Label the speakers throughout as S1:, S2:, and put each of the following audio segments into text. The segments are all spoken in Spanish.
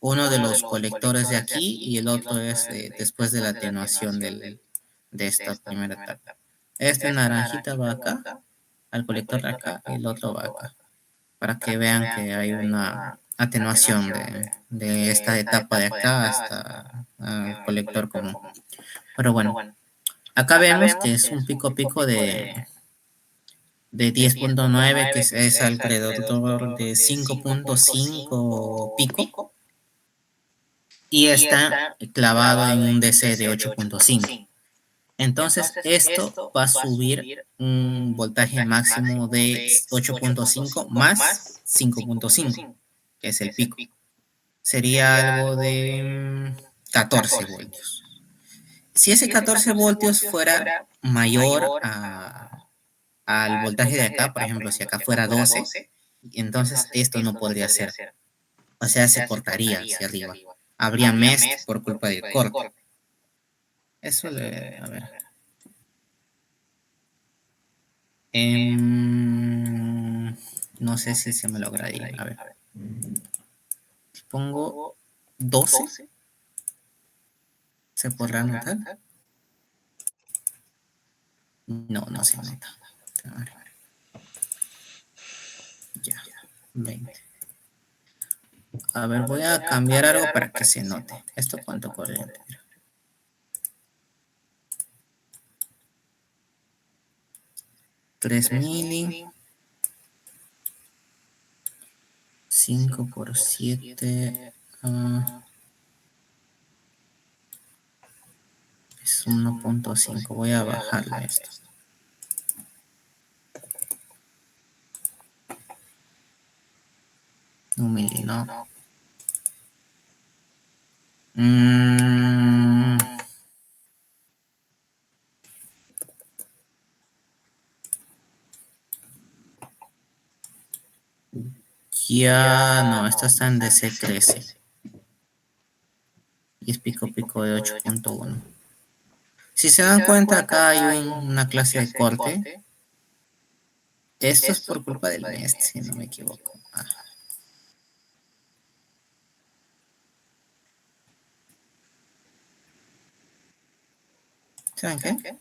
S1: uno de los colectores de aquí y el otro es después de la atenuación de esta primera etapa. Este naranjita va acá, al colector de acá, y el otro va acá, para que vean que hay una atenuación de esta etapa de acá hasta el colector común. Pero bueno, acá vemos que es un pico pico de 10.9, que es alrededor de 5.5 pico, y está clavado en un DC de 8.5. Entonces esto va a subir un voltaje máximo de 8.5 más 5.5, que es el pico. Sería algo de 14 voltios. Si ese 14 voltios fuera mayor al voltaje de acá, por ejemplo, si acá fuera 12, entonces esto no podría ser. O sea, se cortaría hacia arriba. Habría mest por culpa del corte. Eso a ver. No sé si se me logra ir. A ver. Pongo 12. ¿Se podrá notar? No, no se nota. A ver. Ya, 20. A ver, voy a cambiar algo para que se note. ¿Esto cuánto corriente? 3 mili. 5 por 7. Es 1.5. Voy a bajarle esto. Un mili, ¿no? Ya, no, esta está en DC13. Y es pico pico de 8.1. Si se dan cuenta, acá hay una clase de corte. Esto es por culpa del MEST, si no me equivoco. ¿Saben qué?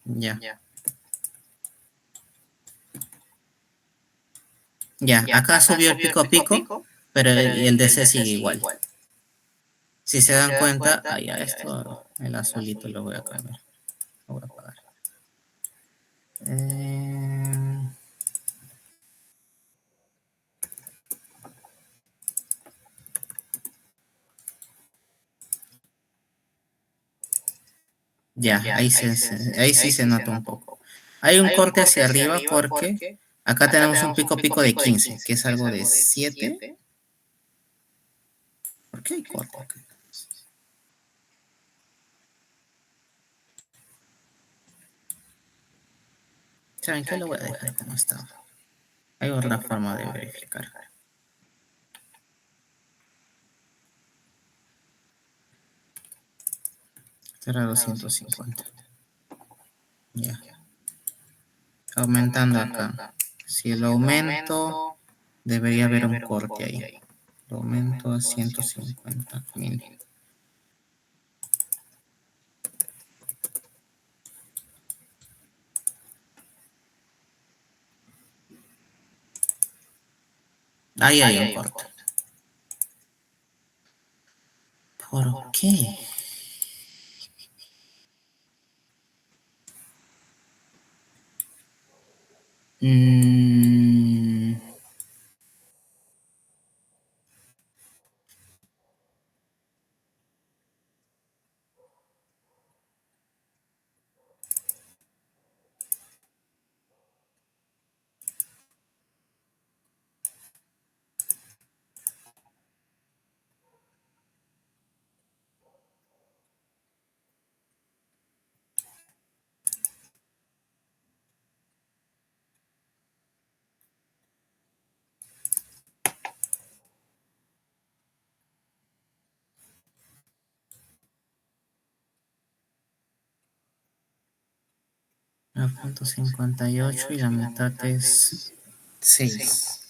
S1: Ya. Ya, acá subió el pico a pico, pero el DC sigue igual. Si se dan cuenta, ya esto, el azulito lo voy a cambiar. Lo voy a apagar. Ya, ahí sí se nota un poco. Hay un corte hacia arriba porque acá tenemos un pico pico de 15, que es algo de 7. ¿Por qué hay corte acá? ¿Saben qué? Lo voy a dejar como está. Hay otra forma de verificar. Será 250. Ya. Aumentando acá. Si lo aumento, debería haber un corte ahí. Lo aumento a 150.000. Ahí hay un corte. ¿Por qué? 9.58 y la mitad es 6.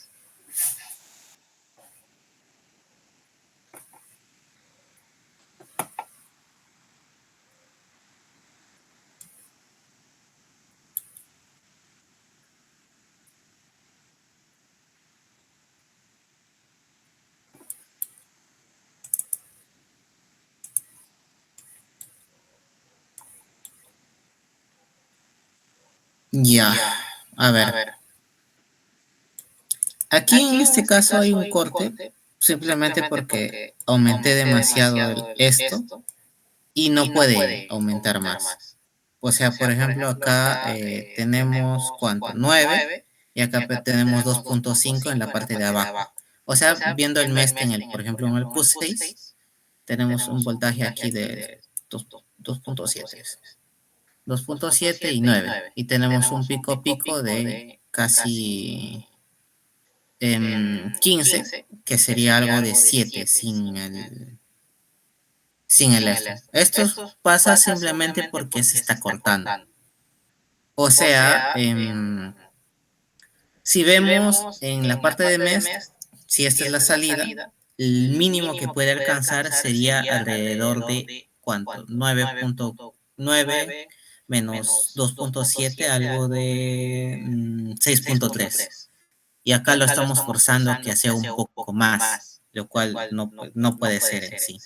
S1: Ya, a ver. Aquí en este caso hay un corte, simplemente porque aumenté demasiado esto y no puede aumentar más. O sea, por ejemplo, acá tenemos ¿cuánto? 9 y acá tenemos 2.5 en la parte de abajo. O sea, viendo el mes en el, por ejemplo, en el Q6, tenemos un voltaje aquí de 2.7. 2.7 y 9. Y tenemos un pico pico de casi 15, que sería algo de 7 sin el esto. Esto pasa simplemente porque se está cortando. O sea, si vemos en la parte de mes, si esta es la salida, el mínimo que puede alcanzar sería alrededor de ¿cuánto? 9.9 menos 2.7, algo de 6.3. Y acá lo estamos forzando que sea un poco más, lo cual no puede ser en sí.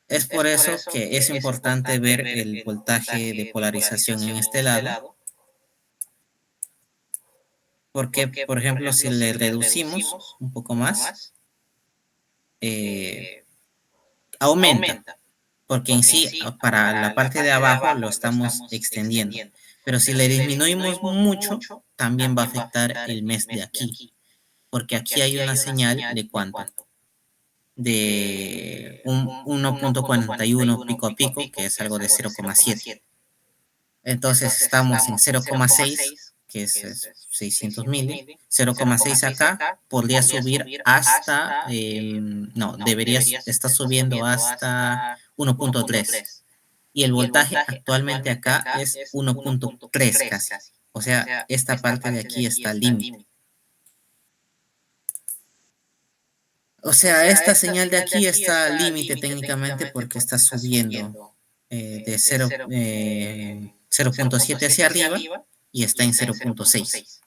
S1: Es por eso que es importante ver el voltaje de polarización en este lado, porque, por ejemplo, si le reducimos un poco más, eh, aumenta, porque en sí, para la parte de abajo lo estamos extendiendo. Pero si le disminuimos mucho, también va a afectar el mes de aquí, porque aquí hay una señal de cuánto, de un 1.41 pico a pico, que es algo de 0,7. Entonces estamos en 0,6, que es 600 mili, 0,6 acá, podría subir hasta, no, debería estar subiendo hasta 1.3. Y el voltaje actualmente acá es 1.3 casi. O sea, esta parte de aquí está al límite. O sea, esta señal de aquí está al límite técnicamente porque está subiendo de 0.7 hacia arriba y está en 0.6.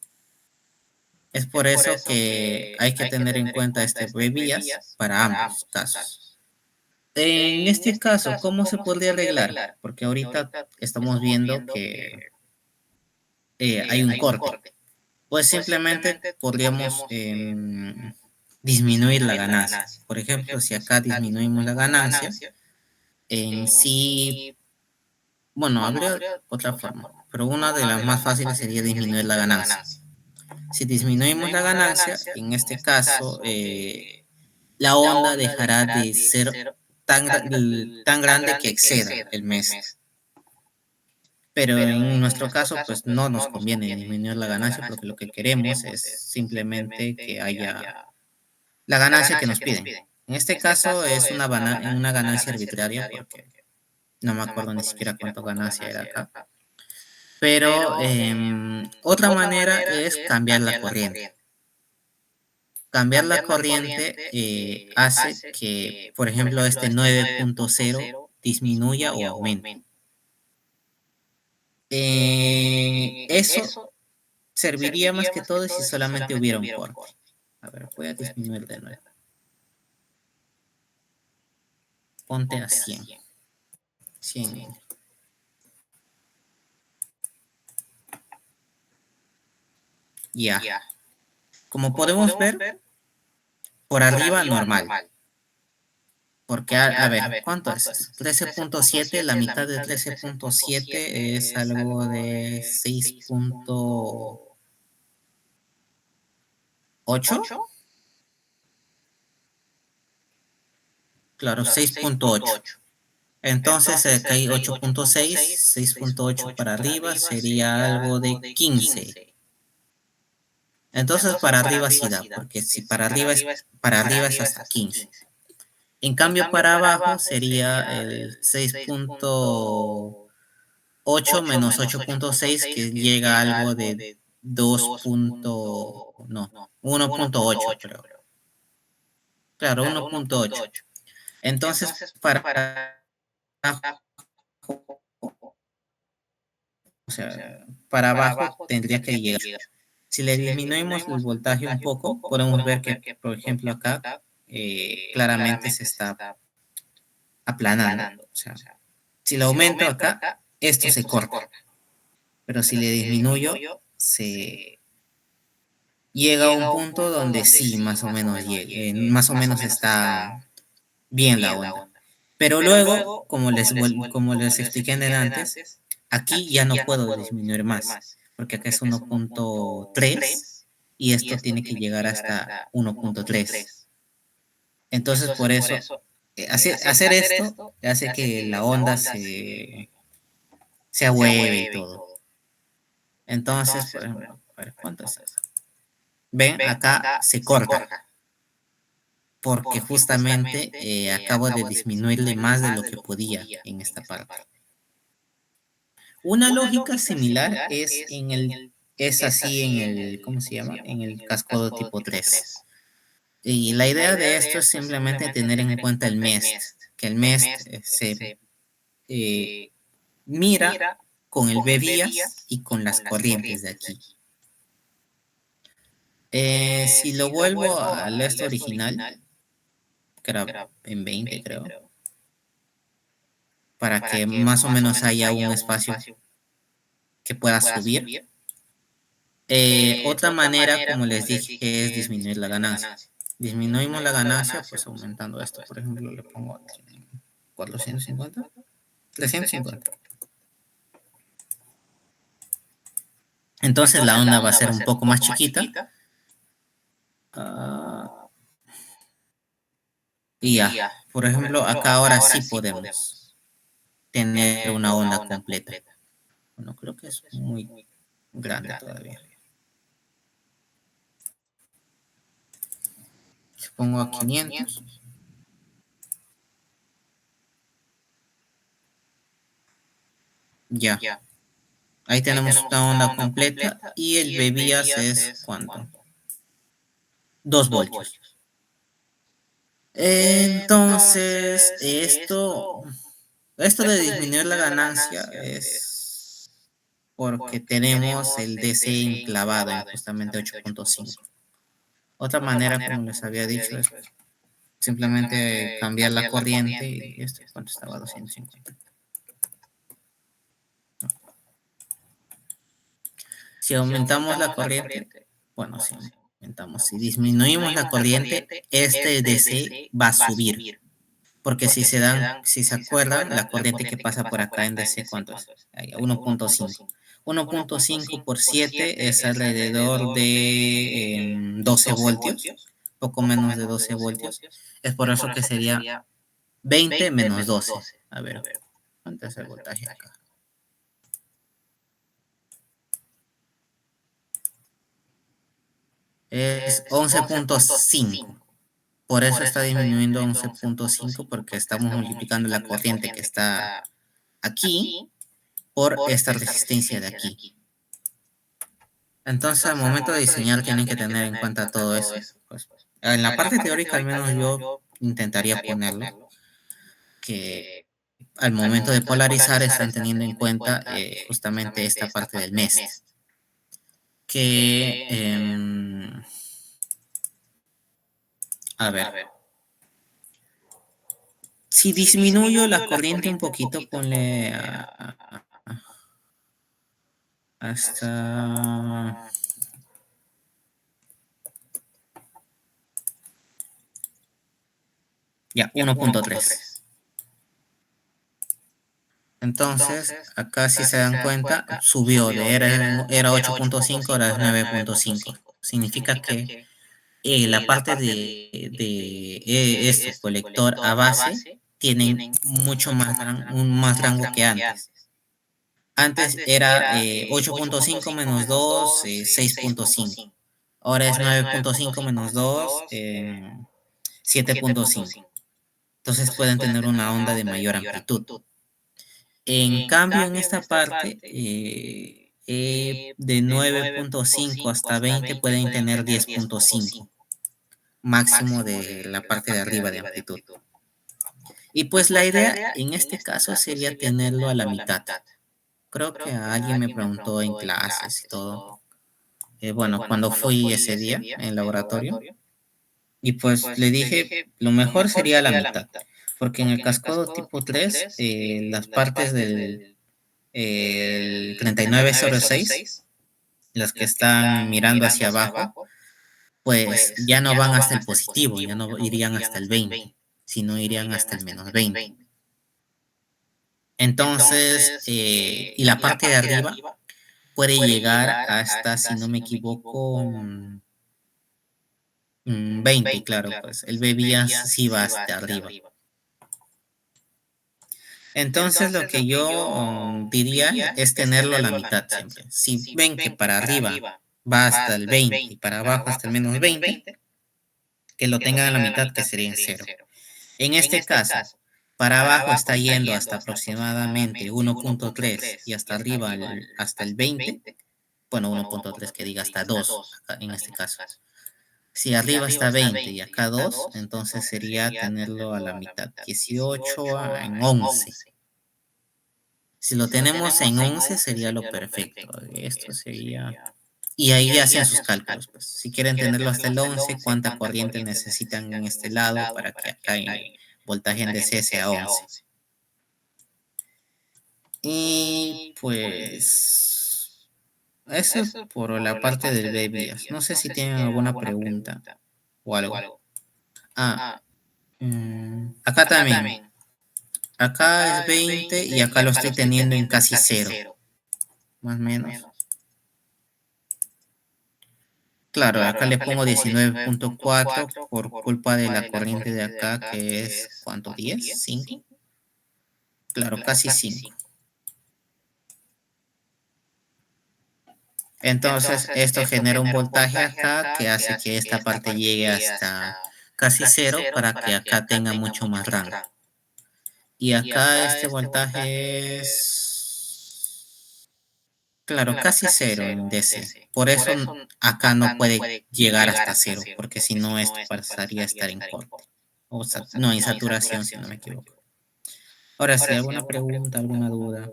S1: Es por eso que hay que tener en cuenta este vías para ambos casos. En este caso, ¿cómo se podría arreglar? Porque ahorita estamos viendo que hay un corte. Pues simplemente podríamos disminuir la ganancia. Por ejemplo, si acá disminuimos la ganancia, en sí, bueno, habría otra forma, pero una de las más fáciles sería disminuir la ganancia. Si disminuimos la ganancia, en este caso, la onda dejará de ser tan grande que exceda el mes. Pero en nuestro caso, pues no nos conviene disminuir la ganancia porque lo que queremos es simplemente que haya la ganancia que nos piden. En este caso es una ganancia arbitraria porque no me acuerdo ni siquiera cuánto ganancia era acá. Pero otra manera es cambiar la corriente. Cambiar la corriente hace que, por ejemplo, este 9.0 disminuya o aumente. Eso serviría más que todo si solamente hubiera un corte. A ver, voy a disminuir de nuevo. Ponte a 100. 100. Ya. Como podemos ver, por arriba normal. Porque, a ver, ¿cuánto es? 13.7, la mitad de 13.7 es algo de 6.8. Claro, 6.8. Entonces, acá hay 8.6, 6.8 para arriba sería algo de 15. Entonces, para arriba sí da, porque si para arriba es hasta 15. En cambio, para abajo sería el 6.8 8 menos 8.6 que llega a algo de 2 no, 1.8 creo. Claro, 1.8. Entonces, para abajo, o sea, para abajo tendría que llegar. Si le disminuimos el voltaje un poco, podemos ver que, por ejemplo, acá claramente se está aplanando. O sea, si lo aumento acá, esto se corta. Pero si le disminuyo, se llega a un punto donde sí, más o menos más o menos está bien la onda. Pero luego, como les expliqué en el antes, aquí ya no puedo disminuir más, porque acá es 1.3 y esto tiene que llegar hasta 1.3. Entonces, por eso, hacer esto hace que la onda se ahueve y todo. Entonces, por ejemplo, a ver, ¿cuánto es eso? Ven, acá se corta, porque justamente acabo de disminuirle más de lo que podía en esta parte. Una lógica similar es así en el, ¿cómo se llama? En el cascodo tipo 3. Y la idea de esto es simplemente tener en cuenta el MEST, que el MEST se eh, mira con el BVIAS y con las corrientes de aquí. Si lo vuelvo al esto original, que era en 20 creo, para que más o menos haya un espacio que pueda subir. Otra manera, como les dije, es disminuir la ganancia. Disminuimos la ganancia, pues aumentando esto. Por ejemplo, le pongo aquí 450, 350. Entonces la onda va a ser un poco más chiquita. Y ya, por ejemplo, acá ahora sí podemos tener una onda completa. Bueno, creo que es muy grande todavía. Si pongo a 500. Ya. Ahí tenemos una onda completa y el BVIAS es ¿cuánto? 2 voltios. Entonces, esto de disminuir la ganancia es porque tenemos el DC enclavado en justamente 8.5. Otra manera, como les había dicho, es simplemente cambiar la corriente y esto, ¿cuánto estaba? 250. Si aumentamos la corriente, bueno, si disminuimos la corriente, este DC va a subir. Porque si se acuerdan, la corriente que pasa por acá en DC, ¿cuánto es? 1.5. 1.5 por 7 es alrededor de 12 voltios, poco menos de 12 voltios. Es por eso que sería 20 menos 12. A ver, ¿cuánto es el voltaje acá? Es 11.5. Por eso está disminuyendo 11.5 porque estamos multiplicando la corriente que está aquí por esta resistencia de aquí. Entonces, al momento de diseñar tienen que tener en cuenta todo eso. Pues, en la parte teórica, al menos yo intentaría ponerlo, que al momento de polarizar están teniendo en cuenta justamente esta parte del MEST. Que, a ver, si disminuyo la corriente un poquito, ponle hasta... Ya, 1.3. Entonces, acá si se dan cuenta, subió era 8.5, ahora es 9.5. Significa que la parte de este colector a base tienen mucho más, más rango que antes. Antes era 8.5 menos 2, 6.5. Ahora es 9.5 menos 2, 7.5. Entonces pueden tener una onda de mayor amplitud. En cambio, en esta parte, de 9.5 hasta 20 pueden tener 10.5 máximo de la parte de arriba de amplitud. Y pues la idea en este caso sería tenerlo a la mitad. Creo que alguien me preguntó en clases y todo. Bueno, cuando fui ese día en el laboratorio. Y pues le dije, lo mejor sería la mitad. Porque en el cascodo tipo 3, las partes del el 3906, las que están mirando hacia abajo, pues ya no van hasta el positivo, ya no irían hasta el 20, sino irían hasta el menos 20. Entonces, y la parte de arriba puede llegar hasta, si no me equivoco, 20, claro, pues el bebías sí va hasta arriba. Entonces lo que yo diría es tenerlo a la mitad siempre. Si ven que para arriba va hasta el 20 y para abajo hasta el menos 20, que lo tengan a la mitad, que sería en 0. En este caso, para abajo está yendo hasta aproximadamente 1.3 y hasta arriba hasta el 20. Bueno, 1.3 que diga hasta 2 en este caso. Si arriba está 20 y acá 2, entonces sería tenerlo a la mitad, 18 en 11. Si lo tenemos en 11 sería lo perfecto. Esto sería... Y ahí hacen sus cálculos. Pues. Si quieren tenerlo hasta el 11, ¿cuánta corriente necesitan en este lado para que acá el voltaje en DC sea 11? Y pues... Eso por la parte del BBIAS. No sé si tienen alguna pregunta o algo. Acá también. Acá es 20 y acá lo estoy teniendo en casi 0. Más o menos. Claro, acá le pongo 19.4 por culpa de la corriente de acá, que es, ¿cuánto? ¿10? ¿5? Claro, casi 5. Entonces, esto genera un voltaje acá que hace que esta parte llegue hasta casi 0 para que acá tenga mucho más rango. Y acá este voltaje es... Claro, casi 0 en DC. Por eso acá no puede llegar hasta 0, porque si no esto pasaría a estar en corte. No, en saturación, si no me equivoco. Ahora, si alguna pregunta, alguna duda,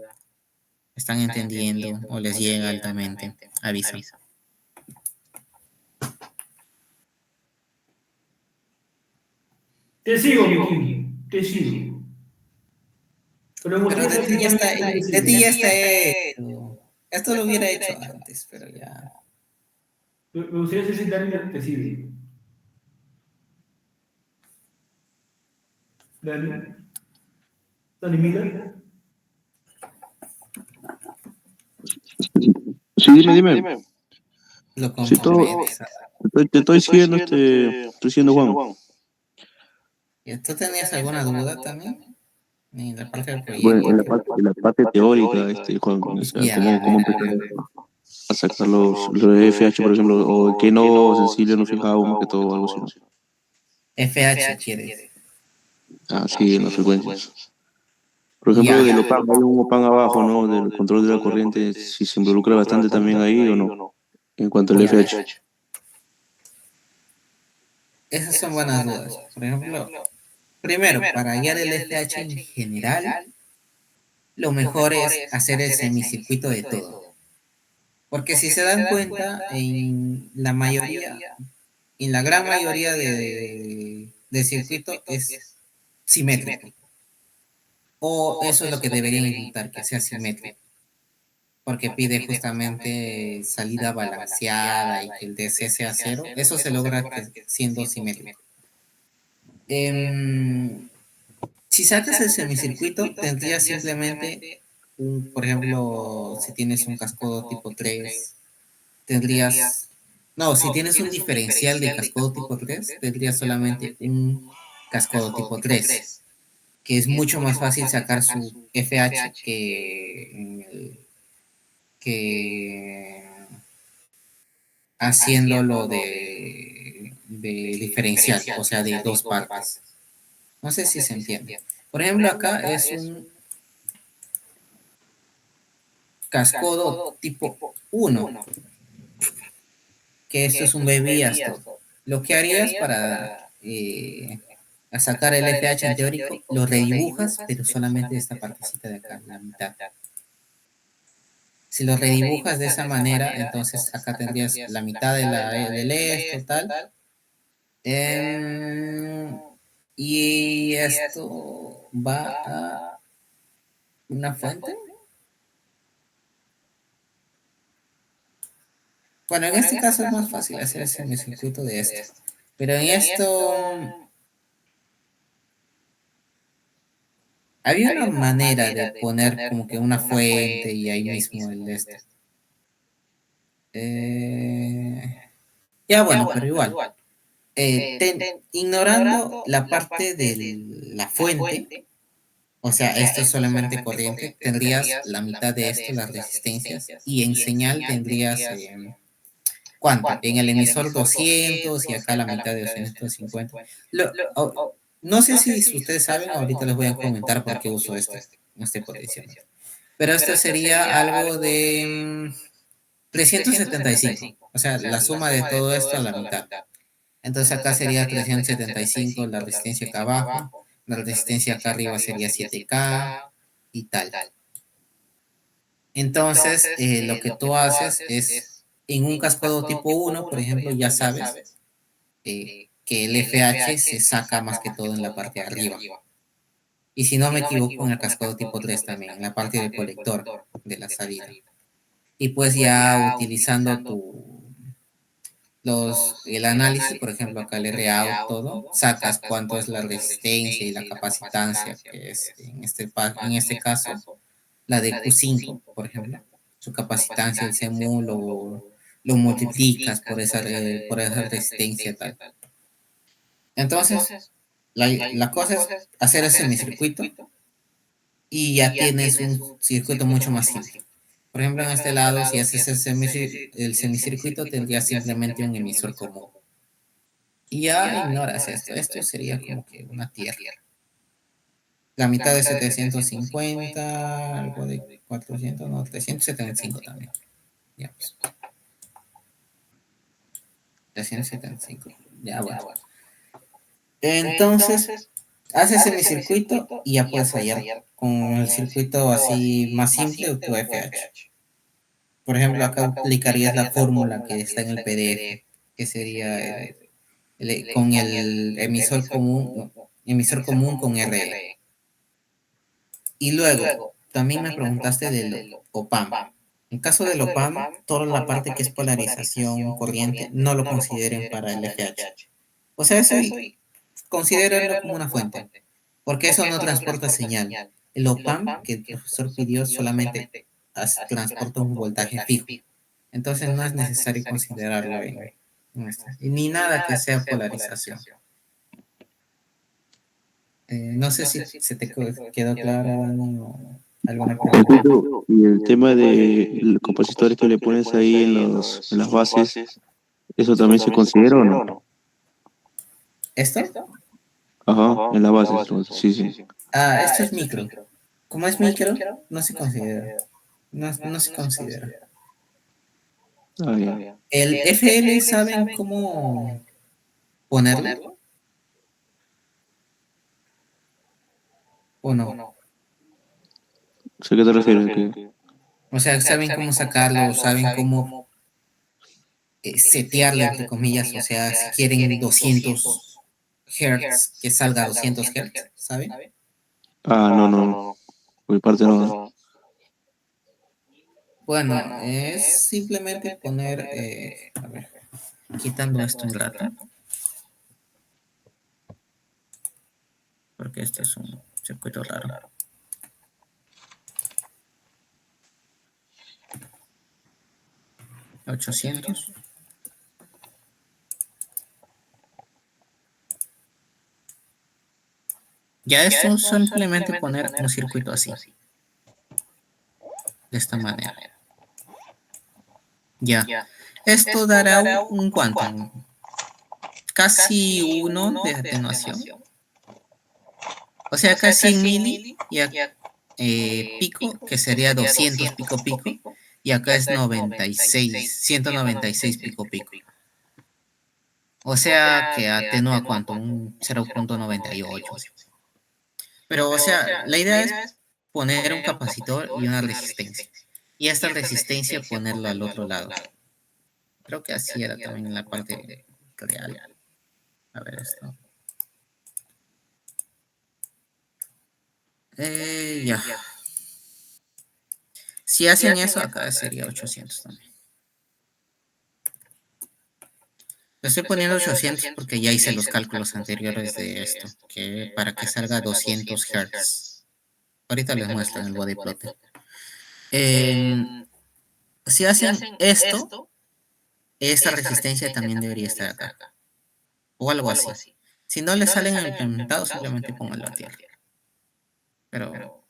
S1: están entendiendo o les llega altamente, avisan.
S2: Te sigo, Miki, te sigo. Pero me
S1: Pero
S2: gustaría saber si también te
S1: de ti
S2: sigo.
S1: ya está hecho. Esto lo hubiera hecho antes, pero ya.
S2: Me gustaría saber si también te sigue. Dani, Dani Miller.
S3: Sí, dime.
S1: Lo
S3: Sí,
S1: comprometes.
S3: te estoy siguiendo, estoy siguiendo Juan.
S1: ¿Tú tenías alguna duda también? En la parte del
S3: Bueno,
S1: proyecto.
S3: en la parte teórica, Juan, o sea,
S1: Ya, a
S3: cómo
S1: ver,
S3: empezar a sacar los FH, por ejemplo, o qué no sensible nos fijaba más que todo, algo así, ¿no?
S1: FH quieres.
S3: Ah, sí, en las frecuencias. Por
S1: Ya.
S3: ejemplo, del OPAN, hay un OPAN abajo, ¿no? Del control de la corriente, si se involucra bastante también ahí o no, en cuanto al
S1: Ya, a ver.
S3: FH.
S1: Esas son buenas dudas. Por ejemplo, primero, para hallar el FH en general, lo mejor es hacer el semicircuito de todo. Porque si se dan cuenta, en la gran mayoría de circuito es simétrico. O eso es lo que deberían intentar, que sea simétrico. Porque pide justamente salida balanceada y que el DC sea 0. Eso se logra siendo simétrico. Si sacas el semicircuito, tendrías simplemente por ejemplo, si tienes un cascodo tipo 3, tendrías... No, si tienes un diferencial de cascodo tipo 3, tendrías solamente un cascodo tipo 3, que es mucho más fácil sacar su FH que haciéndolo de diferencial, o sea, de dos partes. No sé si se entiende. Por ejemplo, acá es un cascodo tipo 1, que esto es un bebías todo. Lo que harías para a sacar el FH en teórico, lo redibujas, pero solamente esta partecita de acá, la mitad. Si lo redibujas de esa manera, entonces acá tendrías la mitad del esto, tal. Y esto va a una fuente. Bueno, en este caso es más fácil hacer ese semicircuito de esto. Pero en esto había una manera de poner como que una fuente y ahí mismo el de esto. Ya bueno, pero igual. Ignorando la parte de la fuente, o sea, esto es solamente corriente, tendrías la mitad de esto, las resistencias, y en señal tendrías, ¿cuánto? En el emisor 200 y acá la mitad de 250. No sé si ustedes saben, ahorita les voy a comentar por qué uso esto, no estoy potenciando. Pero esto sería algo de 375, o sea, la suma de todo esto a la mitad. Entonces acá sería 375 la resistencia acá abajo, la resistencia acá arriba sería 7K y tal. Entonces, lo que tú haces es, en un cascodo tipo 1, por ejemplo, ya sabes que el FH se saca más que todo en la parte de arriba. Y si no me equivoco, en el cascodo tipo 3 también, en la parte del colector de la salida. Y pues ya utilizando el análisis, por ejemplo, acá el RAUT, todo, sacas cuánto es la resistencia y la capacitancia, que es en este caso la de Q5, por ejemplo. Su capacitancia, el CEMU, lo multiplicas por esa resistencia tal. Entonces, la cosa es hacer ese semicircuito y ya tienes un circuito mucho más simple. Por ejemplo, en este lado, si haces el semicircuito, tendrías simplemente un emisor común. Y ya ignoras esto. Esto sería como que una tierra. La mitad de 750, algo de 400, no, 375 también. Ya, pues. 375. Ya, bueno. Entonces, haces semicircuito y ya puedes hallar con el circuito así más simple tu FH. Por ejemplo, acá aplicarías la fórmula que está en el PDF, que sería con el emisor común con RE. Y luego, también me preguntaste del OPAM. En caso del OPAM, toda la parte que es polarización, corriente, no lo consideren para el FH. O sea, eso considérenlo como una fuente, porque eso no transporta señal. El OPAM que el profesor pidió solamente transporta un voltaje fijo. Entonces no es necesario considerarlo en esto. Ni nada que sea polarización. No sé si se te quedó clara alguna pregunta.
S3: Y el tema de los compositores que le pones ahí en las bases, ¿eso también se considera o no?
S1: ¿Esto?
S3: Ajá, en las bases, sí, sí.
S1: Esto es micro. Como es micro, no se considera. No se considera.
S3: Ah, ya.
S1: El FL, ¿saben cómo ponerlo? ¿O no?
S3: ¿A qué te refieres? ¿Qué?
S1: O sea, ¿saben cómo sacarlo? ¿Saben cómo setearlo, entre comillas? O sea, si quieren 200 Hz, que salga 200 Hz, ¿saben?
S3: Ah, no. Por mi parte no.
S1: Bueno, es simplemente poner, a ver, quitando esto un rato, porque este es un circuito raro. ¿800? Ya esto es simplemente poner un circuito así, de esta manera. Ya, esto dará un cuánto, casi 1 de atenuación. O sea, acá 100 mili y pico, que sería 200 pico pico, y acá es 96, 196 pico pico. O sea que atenúa cuánto, un 0.98. Pero, o sea, la idea es poner un capacitor y una resistencia. Y esta resistencia ponerlo al otro lado. Creo que así era también en la parte real. A ver esto. Ya. Si hacen eso, acá sería 800 también. Le estoy poniendo 800 porque ya hice los cálculos anteriores de esto, que para que salga 200 Hz. Ahorita les muestro en el body plotter. Si hacen esto, esta resistencia también debería estar acá, o algo así. Si no les salen implementados, simplemente pónganlo a tierra. Pero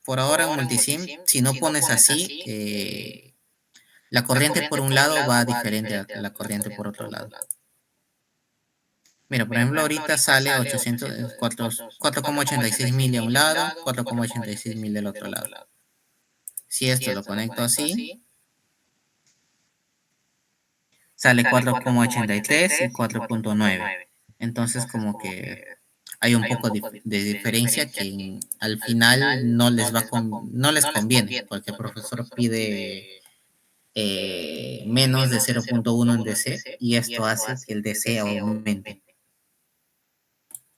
S1: por ahora en multisim, si no pones así, la corriente por un lado va diferente a la corriente por otro lado. Mira, por ejemplo, ahorita sale 4,86 mil a un lado, 4,86 mil del otro lado. Si esto lo conecto así, sale 4,83 y 4,9. Entonces como que hay un poco de diferencia que al final no les conviene, porque el profesor pide menos de 0.1 en DC y esto hace que el DC aumente.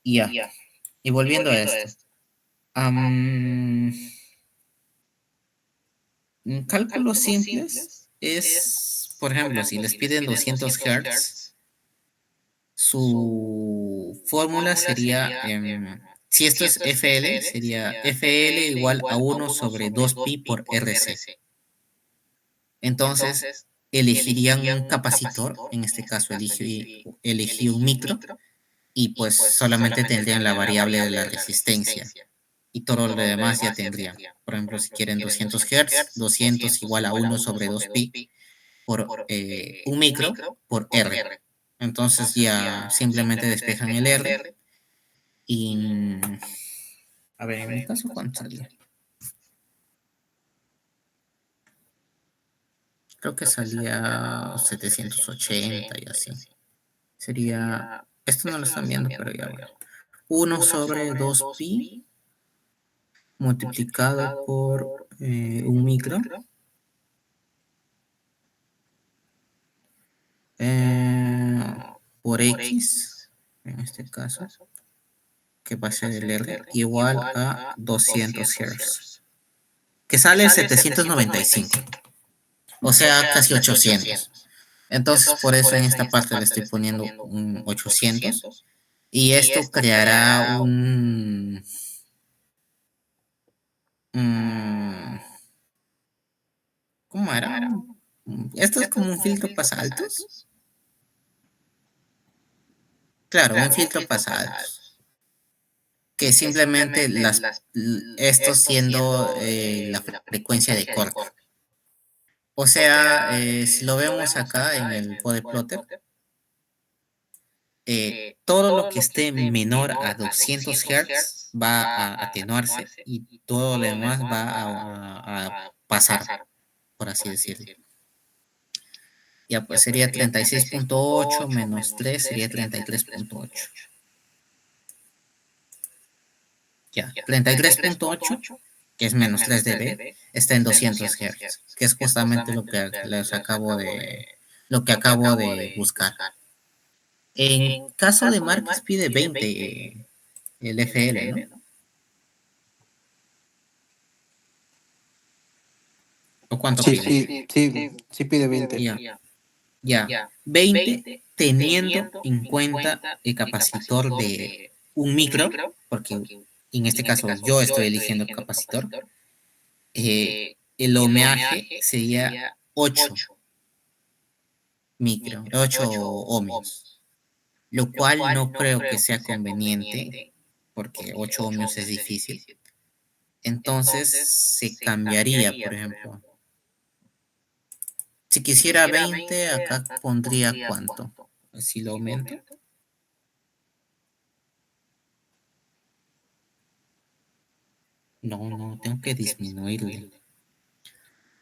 S1: Ya. Y volviendo a esto. Cálculos simples es, por ejemplo, si les piden 200 Hz, su fórmula sería, si esto es FL, sería FL igual a 1 sobre 2pi por RC. Entonces, elegirían un capacitor, en este caso elegí un micro, y pues solamente tendrían la variable de la resistencia. Y todo lo demás ya tendrían. Por ejemplo, si quieren 200 Hz, 200 igual a 1 sobre 2pi por un micro por R. Entonces ya simplemente despejan el R y... A ver, en mi caso, ¿cuánto salía? Creo que salía 780 y así. Sería... Esto no lo están viendo, pero ya bueno. 1 sobre 2pi multiplicado por un micro. Por X, en este caso, que va a ser el R, igual a 200 Hz, que sale 795, o sea, casi 800. Entonces, por eso en esta parte le estoy poniendo un 800, y esto creará un... ¿Cómo era? Esto es como un filtro pasaltos. Claro, un filtro pasaltos. Que simplemente esto siendo la frecuencia de corte. O sea, si lo vemos acá en el body plotter, todo lo que esté menor a 200 Hz va a atenuarse y todo lo demás va a pasar, por así decirlo. Ya, pues sería 36.8 menos 3 sería 33.8. Ya, 33.8, que es menos 3 dB, está en 200 Hz, que es justamente lo que acabo de buscar. En caso de Marx pide 20 el FL, ¿no? ¿O cuánto pide?
S4: Sí pide 20.
S1: Ya, 20 teniendo en cuenta el capacitor de un micro, porque en este caso yo estoy eligiendo el capacitor, el ohmiaje sería 8 ohmios, lo cual no creo que sea conveniente, porque 8 ohmios es difícil. Entonces se cambiaría, por ejemplo. Si quisiera 20, acá pondría ¿cuánto? Si lo aumento. No, tengo que disminuirle.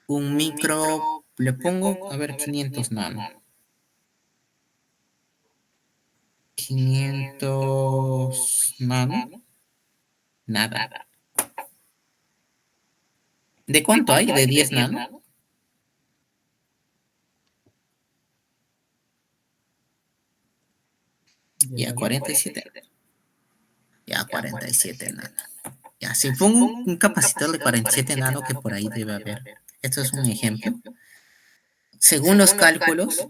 S1: Un micro, le pongo, a ver, 500 nano. 500 nano. Nada. ¿De cuánto hay? ¿De 10 nano? Ya, 47. Ya, 47 nano. Ya, si pongo un capacitor de 47 nano que por ahí debe haber. Esto es un ejemplo. Según los cálculos,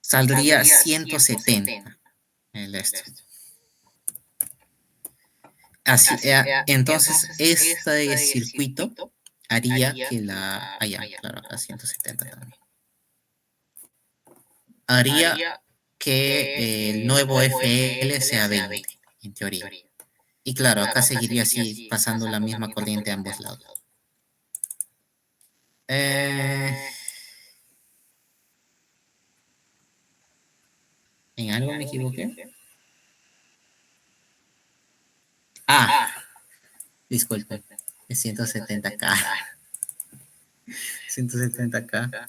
S1: saldría 170 el esto. Así, entonces, este circuito haría que la... Ah, ya, claro, acá 170 también. Haría que el nuevo FL sea 20, en teoría. Y claro, acá seguiría así, pasando la misma corriente a ambos lados. ¿En algo me equivoqué? Ah, disculpen, es 170K. 170K.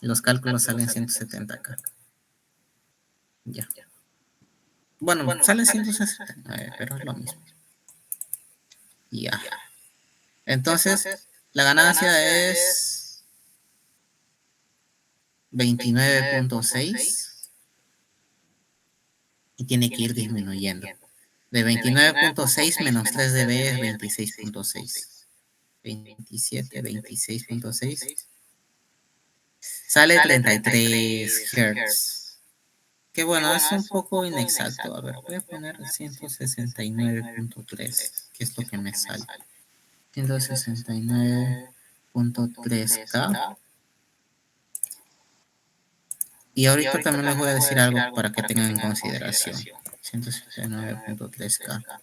S1: Los cálculos salen 170K. Ya. Bueno, sale 169, pero es lo mismo. Ya. Entonces, la ganancia es 29.6 y tiene que ir disminuyendo. De 29.6 menos 3 dB es 26.6. 27, 26.6. Sale 33 Hz. Que bueno, es un poco inexacto. A ver, voy a poner 169.3, que es lo que me sale. 169.3K. Y ahorita también les voy a decir algo para que tengan en consideración. 169.3K.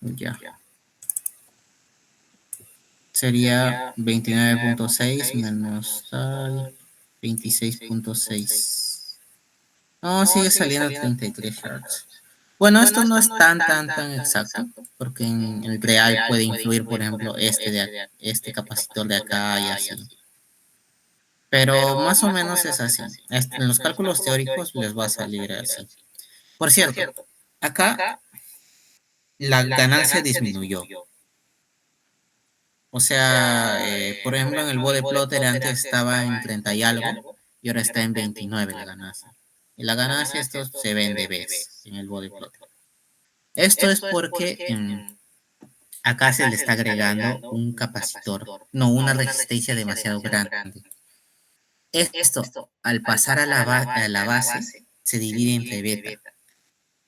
S1: Ya. Sería 29.6 menos 26.6. No, sigue saliendo 33 Hz. Bueno, esto no es tan exacto, porque en el real puede influir, por ejemplo, este capacitor de acá y así. Pero más o menos es así. En los cálculos teóricos les va a salir así. Por cierto, acá la ganancia disminuyó. O sea, por ejemplo, en el body plotter antes estaba en 30 y algo, y ahora está en 29 la ganancia. Y la ganancia, esto se ve en dBs en el body plotter. Esto es porque acá se le está agregando un capacitor, no, una resistencia demasiado grande. Esto, al pasar a la base, se divide entre beta.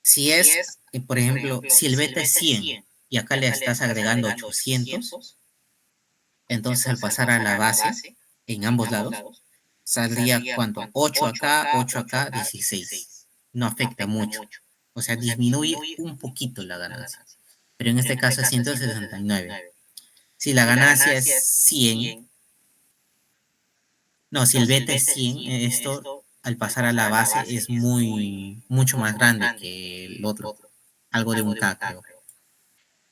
S1: Si es, por ejemplo, si el beta es 100 y acá le estás agregando 800, entonces al pasar a la base, en ambos lados, saldría ¿cuánto? 8 acá, 8 acá, 16. No afecta mucho. O sea, disminuye un poquito la ganancia. Pero en este caso es 169. Si la ganancia es 100, no, si el beta es 100, esto al pasar a la base es mucho más grande que el otro. Algo de un K, creo.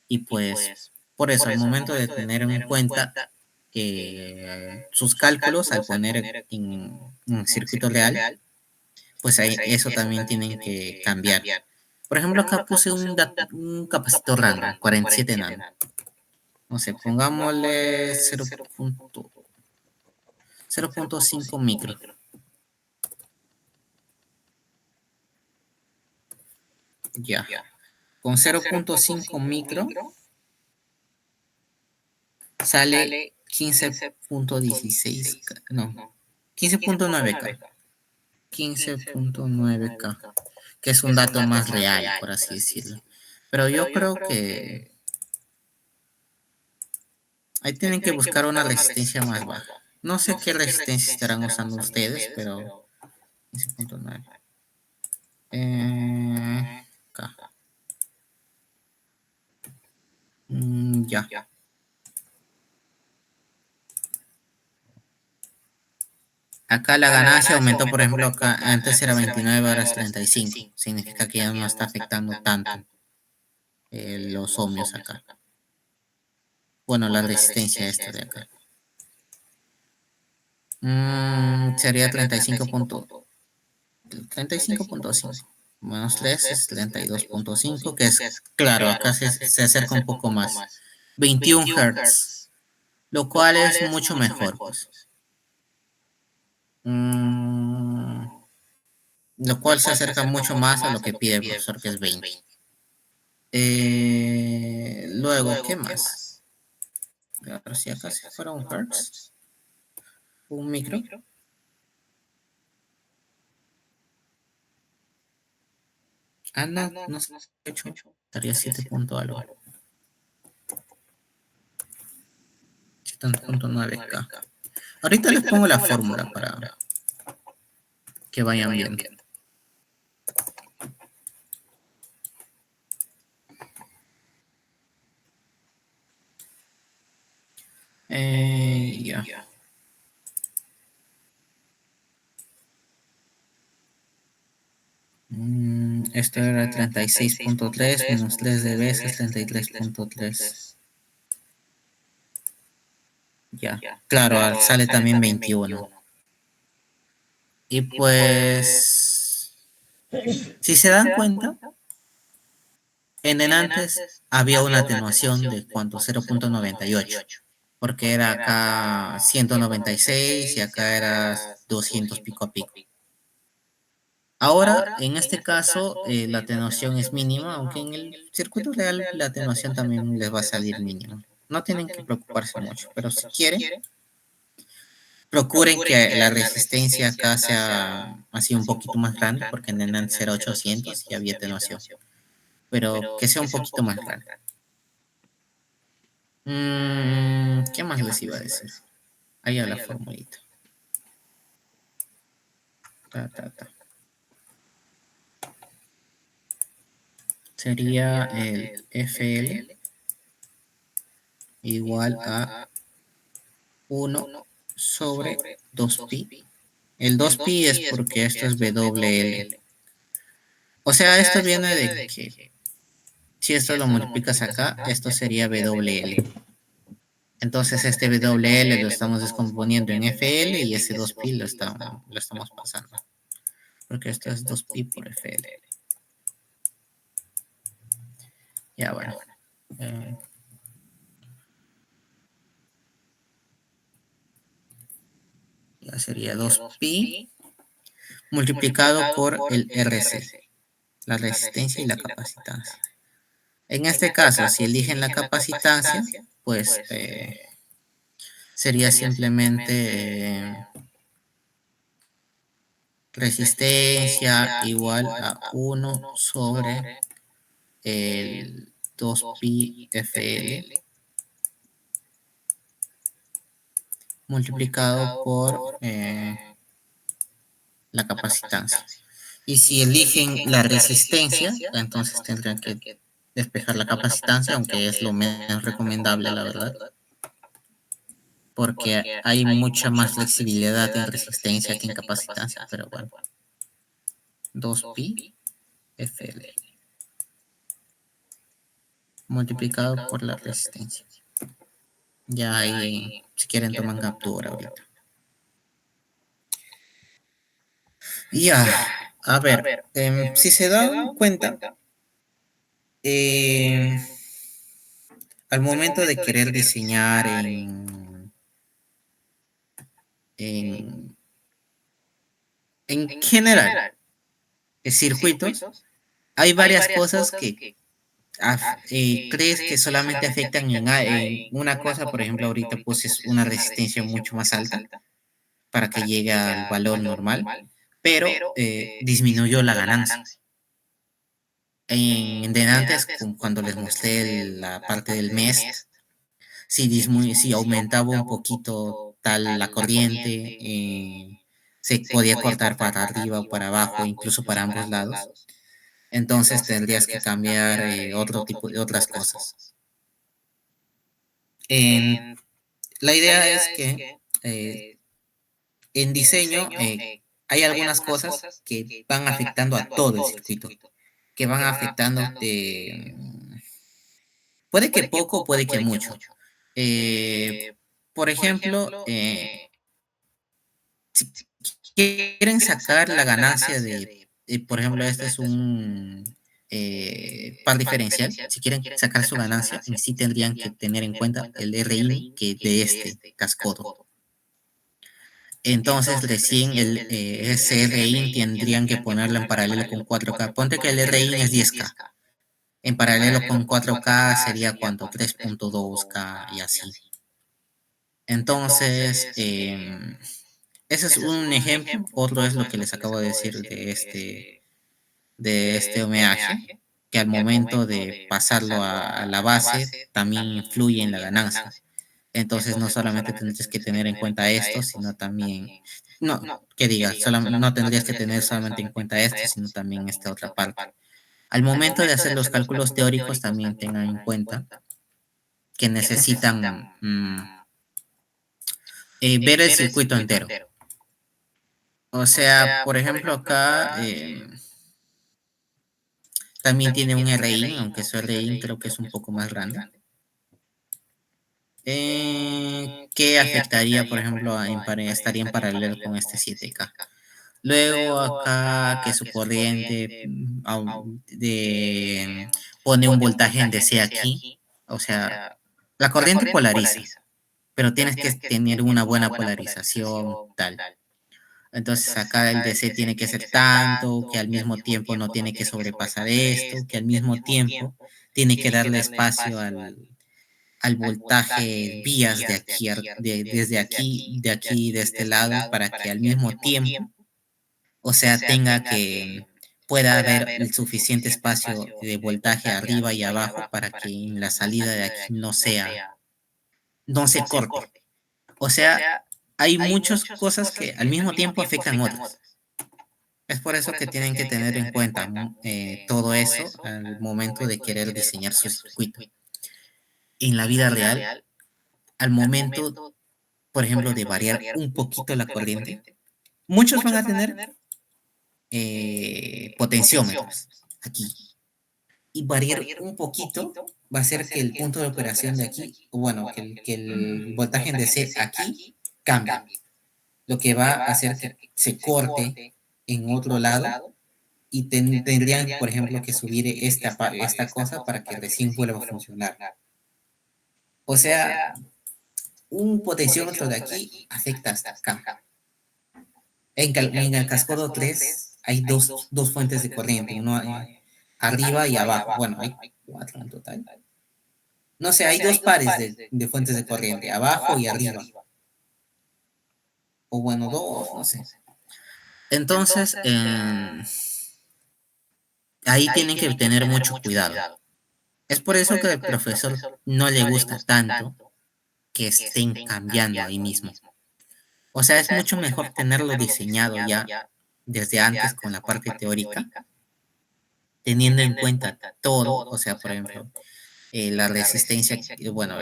S1: Y pues, por eso, al momento de tener en cuenta sus cálculos, al poner en circuito real, pues ahí, eso también tienen que cambiar. Por ejemplo, acá puse un capacitor random, 47 nano. No sé, pongámosle 0.5 micro. Ya. Con 0.5 micro sale 15.16, no, 15.9K. 15.9K, que es un dato más real, por así decirlo. Pero yo creo que ahí tienen que buscar una resistencia más baja. No sé qué resistencia estarán usando ustedes, pero 15.9. K. Ya. Acá la ganancia aumentó, por ejemplo, acá antes era 29, ahora es 35. Significa que ya no está afectando tanto los ohmios acá. Bueno, la resistencia esta de acá. Sería 35.5. Menos 3 es 32.5, que es, claro, acá se acerca un poco más. 21 Hz, lo cual es mucho mejor, pues. Lo cual se acerca mucho más a lo que pide el profesor, que es 20. Luego, ¿qué más? A ver si acá si fuera un Hertz, un micro. No, no sé, 8, estaría 7 punto algo. 7.9K. Ahorita les pongo la fórmula para que vayan viendo. Ya. Esto era 36.3 menos 3 de veces 33.3. Ya, claro, sale también 21. Y pues, si se dan cuenta, en enantes había una atenuación de cuánto, 0.98, porque era acá 196 y acá era 200 pico a pico. Ahora, en este caso, la atenuación es mínima, aunque en el circuito real la atenuación también les va a salir mínima. No tienen que preocuparse mucho, pero si quieren, procuren que la resistencia acá sea así un poquito más grande, porque en el 0800 y había atenuación, pero que sea un poquito más grande. ¿Qué más les iba a decir? Ahí a la formulita. Sería el FL igual a 1 sobre 2pi. El 2pi es porque esto es WL. O sea, esto viene de que si esto lo multiplicas acá, esto sería WL. Entonces este WL lo estamos descomponiendo en FL y ese 2pi lo estamos pasando. Porque esto es 2pi por FL. Ya bueno. Ya sería 2pi multiplicado por el RC, la resistencia y la capacitancia. En este caso, si eligen la capacitancia, pues sería simplemente resistencia igual a 1 sobre el 2pi FL multiplicado por la capacitancia. Y si eligen la resistencia, entonces tendrán que despejar la capacitancia, aunque es lo menos recomendable, la verdad, porque hay mucha más flexibilidad en resistencia que en capacitancia, pero bueno. 2pi FL multiplicado por la resistencia. Ya ahí, si quieren, toman captura ahorita. Ya, a ver, si se dan cuenta, al momento de querer diseñar en general circuitos, hay varias cosas que crees que solamente afectan en una cosa. Por ejemplo, ahorita puse una resistencia mucho más alta para que llegue al valor normal, pero disminuyó la ganancia. De antes, cuando les mostré la parte del mes, si aumentaba un poquito tal la corriente, se podía cortar para arriba o para abajo, incluso para ambos lados. Entonces tendrías que cambiar otro tipo de otras cosas. La idea es que en diseño hay algunas cosas que van afectando a todo el circuito, que van afectando puede que poco, puede que mucho. Por ejemplo, si quieren sacar la ganancia por ejemplo, este es un par diferencial, si quieren sacar su ganancia, en sí tendrían que tener en cuenta el RIN que de este cascodo. Entonces, recién ese RIN tendrían que ponerlo en paralelo con 4K. Ponte que el RIN es 10K. En paralelo con 4K sería cuánto, 3.2K y así. Entonces, ese es un ejemplo. Otro es lo que les acabo de decir de este homenaje, que al momento de pasarlo a la base también influye en la ganancia. Entonces no solamente tendrías que tener en cuenta esto, sino también, no, que diga, no tendrías que tener solamente en cuenta esto, sino también esta otra parte. Al momento de hacer los cálculos teóricos también tengan en cuenta que necesitan ver el circuito entero. O sea, por ejemplo, acá también tiene un RI, aunque su RI creo que es un poco más grande. Que afectaría, por ejemplo, estaría en paralelo con este 7K. Luego acá que su corriente pone un voltaje en DC aquí. O sea, la corriente polariza, pero tienes que tener una buena polarización, tal. Entonces acá el DC tiene que ser tanto, que al mismo tiempo no tiene que sobrepasar esto, que al mismo tiempo tiene que darle espacio al voltaje vías de aquí, desde aquí, de este lado, para que al mismo tiempo, o sea, pueda haber el suficiente espacio de voltaje arriba y abajo para que en la salida de aquí no se corte. O sea, hay muchas cosas que al mismo tiempo afectan otras. Es por eso que tienen que tener en cuenta todo eso al momento de querer diseñar su circuito. En la vida real, al momento, por ejemplo, de variar un poquito la corriente, muchos van a tener potenciómetros aquí. Y variar un poquito va a hacer que el punto de operación de aquí, bueno, que el voltaje en DC aquí cambie. Lo que va a hacer que se corte en otro lado y tendrían, por ejemplo, que subir esta cosa para que recién vuelva a funcionar. O sea, un potenciómetro de aquí afecta hasta acá. En el cascodo 3 hay dos fuentes de corriente, uno arriba y abajo. Bueno, hay 4 en total. No sé, hay 2 pares de fuentes de corriente, abajo y arriba. O bueno, 2, no sé. Entonces, ahí tienen que tener mucho cuidado. Es por eso que al profesor no le gusta tanto que estén cambiando ahí mismo. O sea, es mucho mejor tenerlo diseñado ya desde antes con la parte teórica, teniendo en cuenta todo, o sea, por ejemplo, la resistencia, bueno,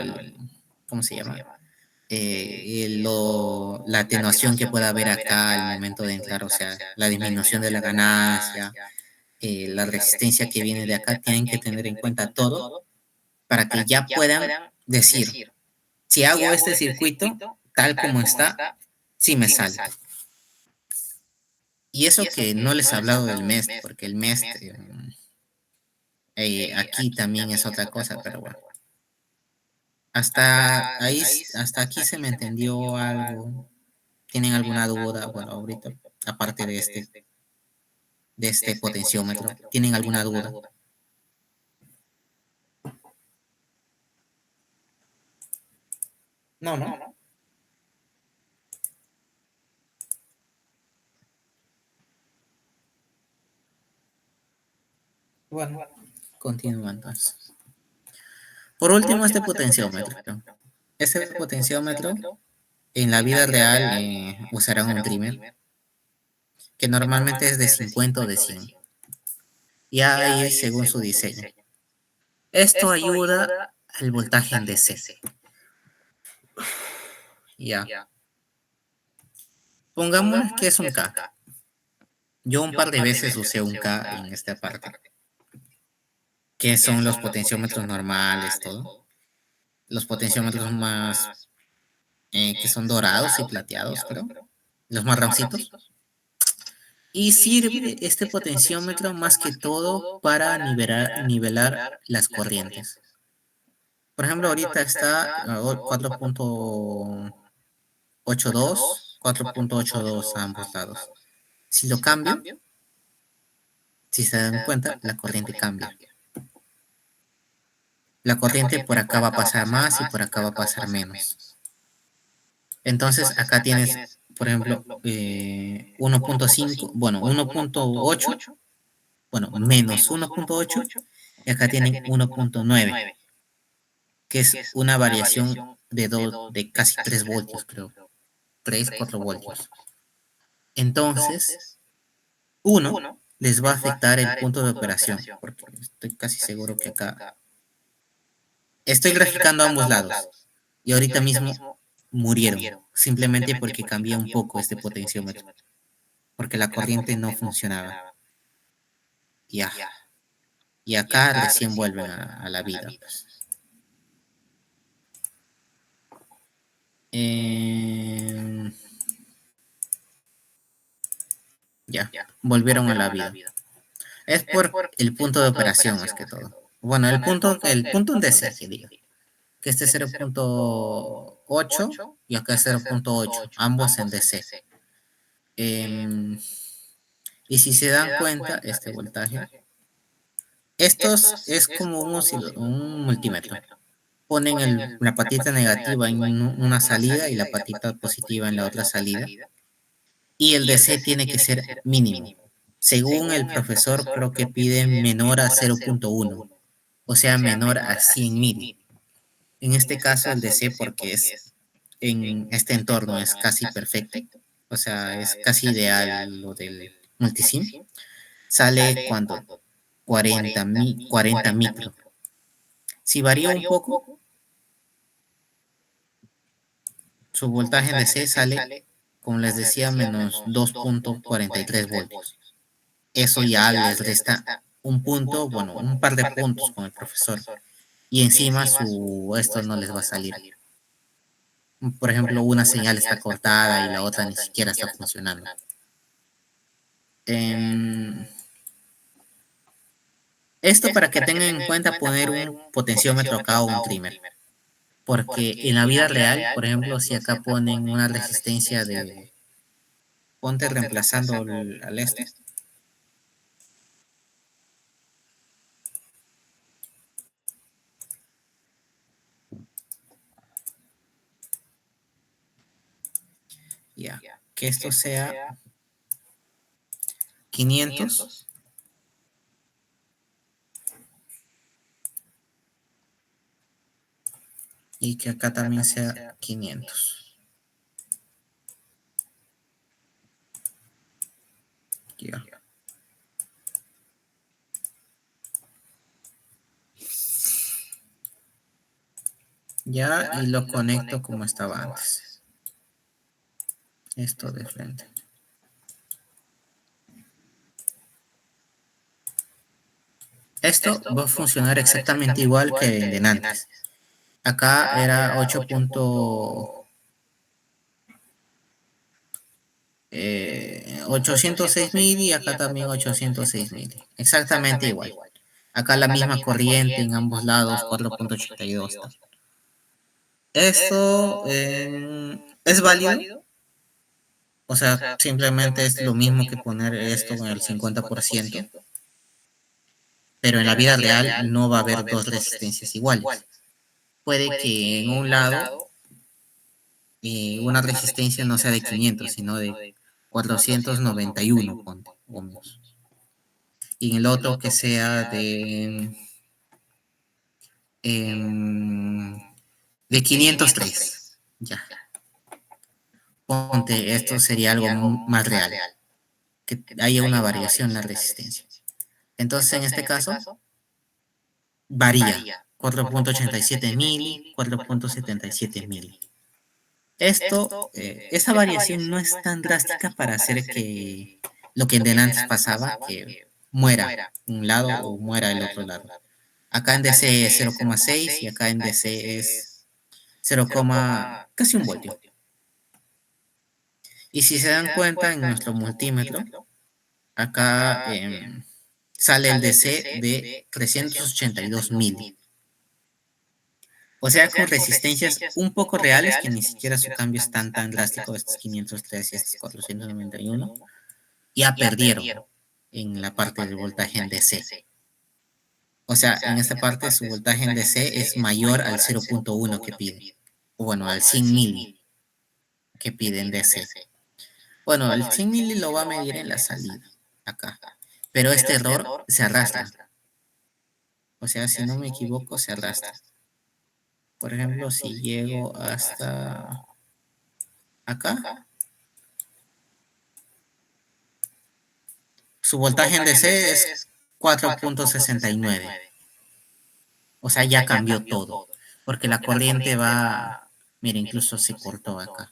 S1: ¿cómo se llama? La atenuación que pueda haber acá al momento de entrar, o sea, la disminución de la ganancia, la resistencia que viene de acá, tienen que tener en cuenta todo para que ya puedan decir, si hago este circuito tal como está, sí me sale. Y eso que no les he hablado del MEST, porque el MEST aquí también es otra cosa, pero bueno. Hasta aquí se me entendió algo. ¿Tienen alguna duda? Bueno, ahorita, aparte de este potenciómetro, ¿tienen alguna duda? No, ¿no? Bueno, continúa entonces. Por último, este potenciómetro. Este potenciómetro en la vida real usarán un trimmer que normalmente es de 50 o de 100. Y ahí según su diseño. Esto ayuda al voltaje en DC. Ya. Pongamos que es un K. Yo un par de veces usé un K en esta parte, que son los potenciómetros normales, todo. Los potenciómetros más que son dorados y plateados, creo. Los marroncitos. Y sirve este potenciómetro más que todo para nivelar las corrientes. Por ejemplo, ahorita está a 4.82, 4.82 a ambos lados. Si lo cambio, si se dan cuenta, la corriente cambia. La corriente por acá va a pasar más y por acá va a pasar menos. Entonces acá tienes, por ejemplo, 1.5, bueno, 1.8, bueno, menos 1.8, y acá tienen 1.9, que es una variación de casi 3 voltios, creo. 3, 4 voltios. Entonces, uno les va a afectar el punto de operación, porque estoy casi seguro que acá estoy graficando a ambos lados, y ahorita mismo murieron, simplemente porque cambié un poco este potenciómetro, porque la corriente no funcionaba. Ya. Y acá recién vuelven a la vida. Pues. Ya, volvieron a la vida. Es por el punto de operación más que todo. Bueno, el punto en DC, que diga. Que este es 0.8 y acá es 0.8, ambos en DC. Y si se dan cuenta, este voltaje, estos es como un multímetro. Ponen la patita negativa en una salida y la patita positiva en la otra salida. Y el DC tiene que ser mínimo. Según el profesor, creo que pide menor a 0.1, o sea, menor a 100.000. En este caso, el DC, porque es en este entorno, es casi perfecto, o sea, es casi ideal lo del multisim, sale cuando 40 micro. Si varía un poco, su voltaje en DC sale, como les decía, menos 2.43 voltios. Eso ya les resta un punto, bueno, un par de puntos con el profesor. Y encima esto no les va a salir. Por ejemplo, una señal está cortada y la otra ni siquiera está funcionando. Esto para que tengan en cuenta poner un potenciómetro acá o un trimmer. Porque en la vida real, por ejemplo, si acá ponen una resistencia de... Ponte reemplazando al este. Ya, que esto sea 500. Y que acá también sea 500. Ya. Ya, y lo conecto como estaba antes. Esto de frente. Esto va a funcionar exactamente igual que el de antes. Acá era 806.000 y acá también 806.000. Exactamente igual. Acá la misma corriente en ambos lados, 4.82. Esto es válido. O sea, simplemente es lo mismo que poner esto en el 50%. Pero en la vida real no va a haber dos resistencias iguales. Puede que en un lado una resistencia no sea de 500, sino de 491 ohmios. Y en el otro que sea de 503. Ya. Ponte, esto sería algo más real. Que haya una variación en la resistencia. Entonces, en este caso, varía. 4.87 mil, 4.77 mil. Esa variación no es tan drástica para hacer que lo que en antes pasaba, que muera un lado o muera el otro lado. Acá en DC es 0,6 y acá en DC es 0, casi un voltio. Y si se dan cuenta en nuestro multímetro, acá sale el DC de 382 mil. O sea, con resistencias un poco reales, que ni siquiera su cambio es tan drástico, estos 503 y estos 491, ya perdieron en la parte del voltaje en DC. O sea, en esta parte su voltaje en DC es mayor al 0,1 que pide. O bueno, al 100 mili que pide en DC. Bueno, el 100 mili lo va a medir en la salida, acá. Pero este error se arrastra. O sea, si no me equivoco, se arrastra. Por ejemplo, si llego hasta acá, su voltaje en DC es 4,69. O sea, ya cambió todo. Porque la corriente va... Mira, incluso se cortó acá.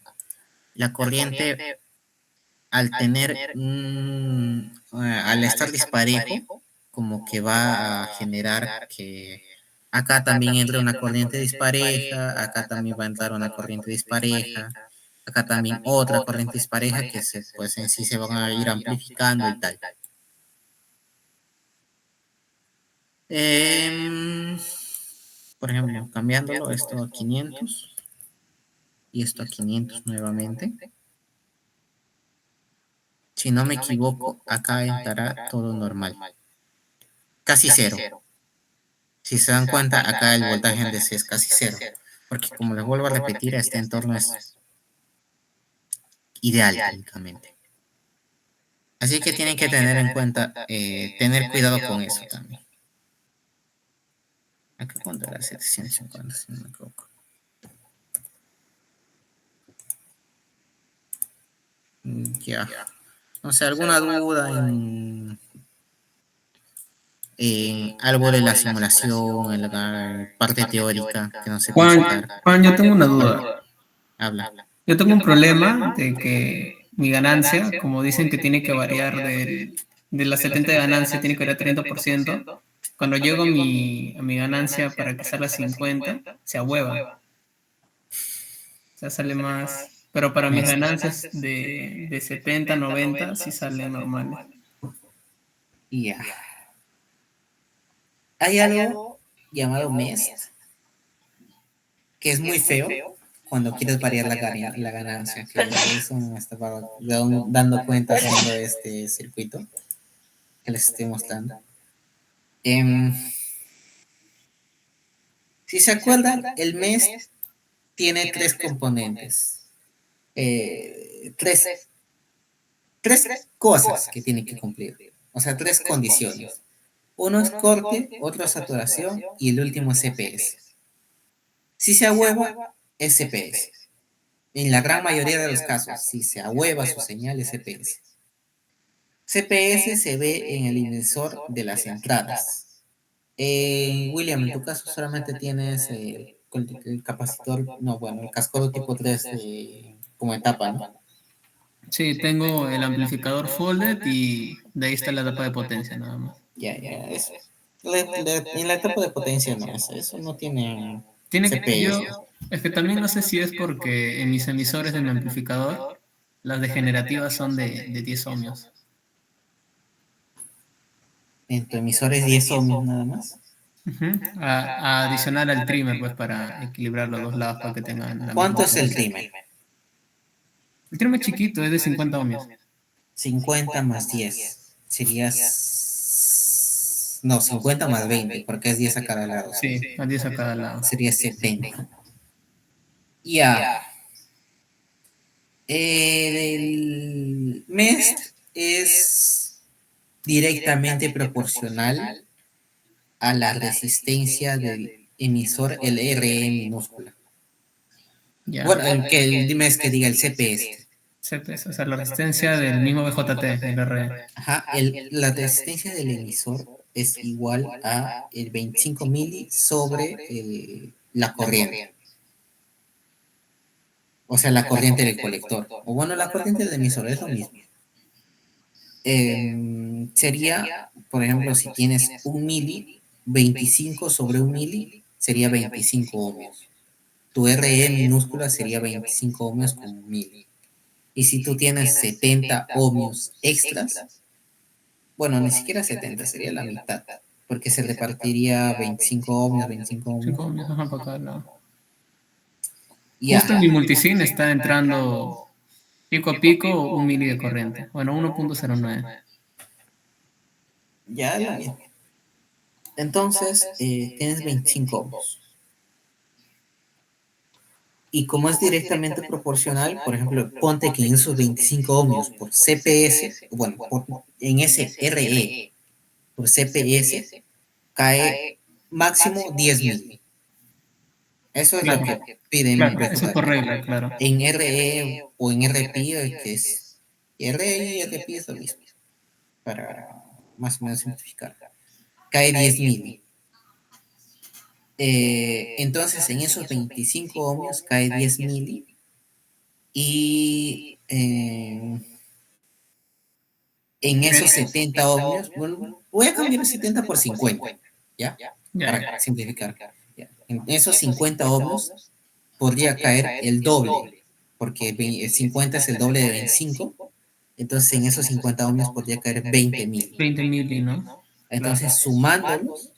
S1: La corriente, al tener... al estar disparejo, como que va a generar que... Acá también entra una corriente dispareja, acá también va a entrar una corriente dispareja, acá también otra corriente dispareja que pues en sí se van a ir amplificando y tal. Por ejemplo, cambiándolo esto a 500 y esto a 500 nuevamente. Si no me equivoco, acá entrará todo normal. Casi cero. Si se dan cuenta, acá el voltaje en DC es casi cero. Porque como les vuelvo a repetir, este entorno es ideal técnicamente. Así que tienen que tener en cuenta, tener cuidado con eso también. Acá cuánto era 750, si no me equivoco. Ya. No sé, alguna duda en algo de la simulación, en la parte teórica que no sé explicar.
S2: Juan, yo tengo una duda.
S1: Habla.
S2: Yo tengo un problema de que mi ganancia, como dicen que tiene que variar de las 70 de ganancia, tiene que variar 30%. Cuando llego a mi ganancia para que salga 50, se ahueva. O sea, sale más. Pero para mis ganancias de 70, 90, sí salen normales.
S1: Ya. Hay algo llamado MEST, que es muy feo cuando quieres variar la ganancia, que eso me estaba dando cuenta haciendo este circuito que les estoy mostrando. Si se acuerdan, el MEST tiene tres componentes, tres cosas que tiene que cumplir, o sea, tres condiciones. Uno es corte, otro es saturación y el último es CPS. Si se ahueva, es CPS. En la gran mayoría de los casos, si se ahueva su señal, es CPS. CPS se ve en el emisor de las entradas. William, en tu caso solamente tienes el capacitor, no, bueno, el cascodo tipo 3 como etapa, ¿no?
S2: Sí, tengo el amplificador folded y de ahí está la etapa de potencia nada más.
S1: Ya, eso. En la etapa de potencia no, eso no tiene
S2: Yo,
S1: CPS.
S2: es que también no sé si es porque en mis emisores de mi amplificador, las degenerativas son de 10 ohmios.
S1: En tu emisor es 10 ohmios nada más.
S2: A adicionar al trimmer, pues, para equilibrar los dos lados para que tengan la
S1: ¿Cuánto
S2: misma
S1: es el
S2: potencia.
S1: trimmer?
S2: El trimmer es chiquito, es de 50 ohmios.
S1: 50 más 10. Sería... No, 50 más 20, porque es 10 a cada lado.
S2: Sí, a 10 a cada lado.
S1: Sería 70. Ya. El MEST es directamente proporcional a la resistencia del emisor, el RE minúscula.
S2: Ya.
S1: Bueno, el MEST que diga el CPS.
S2: CPS, o sea, la resistencia del mismo BJT, el RE.
S1: Ajá, la resistencia del emisor es igual a el 25 mili sobre la corriente. O sea, la corriente del colector. O bueno, la corriente del emisor es lo mismo. Sería, por ejemplo, si tienes un mili, 25 sobre un mili sería 25 ohmios. Tu RE minúscula sería 25 ohmios con un mili. Y si tú tienes 70 ohmios extras, bueno, ni siquiera 70, sería la mitad, porque se repartiría 25 ohmios, 25 ohmios.
S2: 5 ohmios, ajá, para cada lado.
S1: Ya.
S2: Justo en mi multisim está entrando pico a pico 1 mili de corriente. Bueno, 1.09.
S1: Ya es lo mismo. Entonces, tienes 25 ohmios. Y como es directamente proporcional, por ejemplo, ponte que en esos 25 ohmios por CPS, bueno, en ese RE por CPS, cae máximo 10.000. Eso es lo
S2: Claro,
S1: que piden
S2: claro,
S1: los
S2: eso es por
S1: usuarios.
S2: regla, claro.
S1: En RE o en RPI, que es RE y RPI es lo mismo, para más o menos simplificar. Cae 10.000. Entonces, en esos 25 ohmios cae 10.000 y en esos 70 ohmios, bueno, voy a cambiar el 70 por 50, ¿ya?
S2: Ya,
S1: Para
S2: ya.
S1: simplificar. ¿Ya? En esos 50 ohmios podría caer el doble, porque 50 es el doble de 25, entonces en esos 50 ohmios podría caer 20.000.
S2: 20 mili, ¿no? Claro.
S1: Entonces, sumándolos,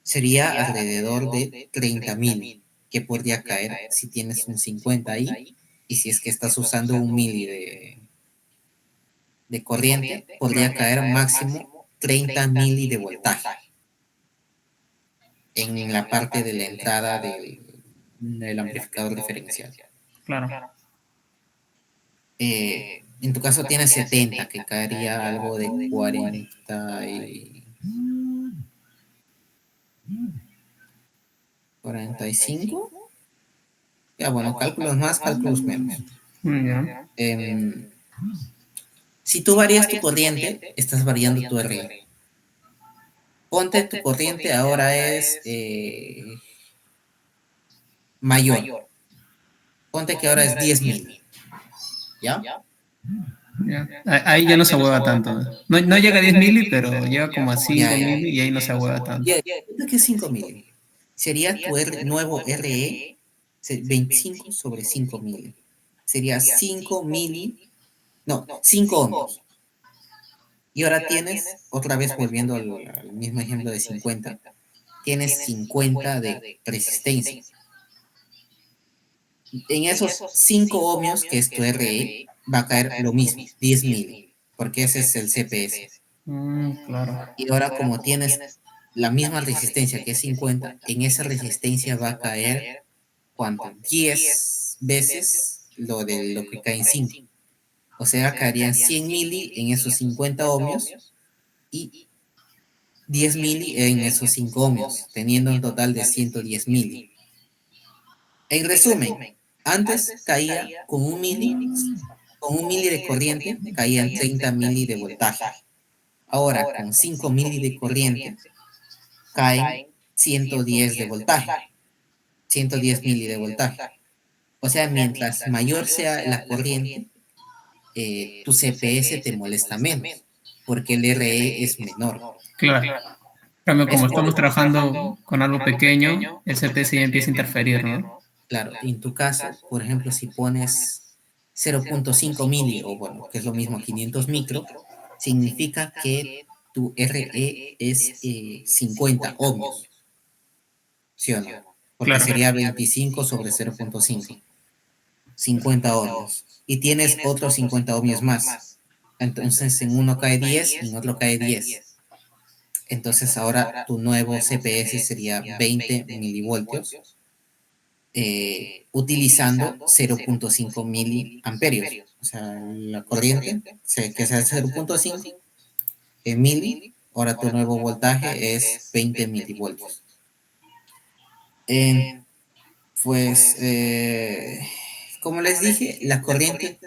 S1: sería alrededor de 30.000 que podría caer si tienes un 50 ahí, y si es que estás usando un mili de corriente, podría caer máximo 30 mili de voltaje en la parte de la entrada del amplificador diferencial.
S2: Claro.
S1: En tu caso tienes 70, que caería algo de 40 y 45. Ya, bueno, cálculos más, cálculos menos.
S2: Ya.
S1: Si tú varías tu corriente, estás variando tu RE. Ponte tu corriente ahora es mayor. Ponte que ahora es 10.000. ¿Ya?
S2: Ya. Ahí ya no se hueva tanto. No, no llega a 10 mili, pero llega como a 5
S1: Ya, ya.
S2: mili y ahí no se hueva tanto.
S1: Ya, ponte que es 5.000. Sería tu nuevo RE 25 sobre 5.000. Sería 5.000, no, 5 ohmios. Y ahora tienes, otra vez volviendo al mismo ejemplo de 50, tienes 50 de resistencia. En esos 5 ohmios, que es tu RE, va a caer lo mismo, 10.000, porque ese es el CPS.
S2: Claro.
S1: Y ahora como tienes la misma resistencia que es 50, en esa resistencia va a caer, ¿cuánto? 10 veces lo de lo que cae en 5. O sea, caerían 100 mili en esos 50 ohmios y 10 mili en esos 5 ohmios, teniendo un total de 110 mili. En resumen, antes caía con un mili de corriente, caían 30 mili de voltaje. Ahora, con 5 mili de corriente, caen 110 de voltaje, 110 mili de voltaje. O sea, mientras mayor sea la corriente, tu CPS te molesta menos, porque el RE es menor.
S2: Claro. Cambio, como estamos trabajando con algo pequeño, el CPS ya empieza a interferir, ¿no?
S1: Claro, en tu caso, por ejemplo, si pones 0.5 mili, o bueno, que es lo mismo 500 micro, significa que tu RE es 50 ohmios, ¿sí o no? Porque
S2: Claro.
S1: sería 25 sobre 0.5, 50 ohmios. Y tienes otros 50 ohmios más. Entonces, en uno cae 10 y en otro cae 10. Entonces, ahora tu nuevo CPS sería 20 milivoltios, utilizando 0.5 miliamperios. O sea, la corriente, que sea 0.5 mili, ahora tu nuevo voltaje es 20 milivoltios. Pues, como les dije, la corriente,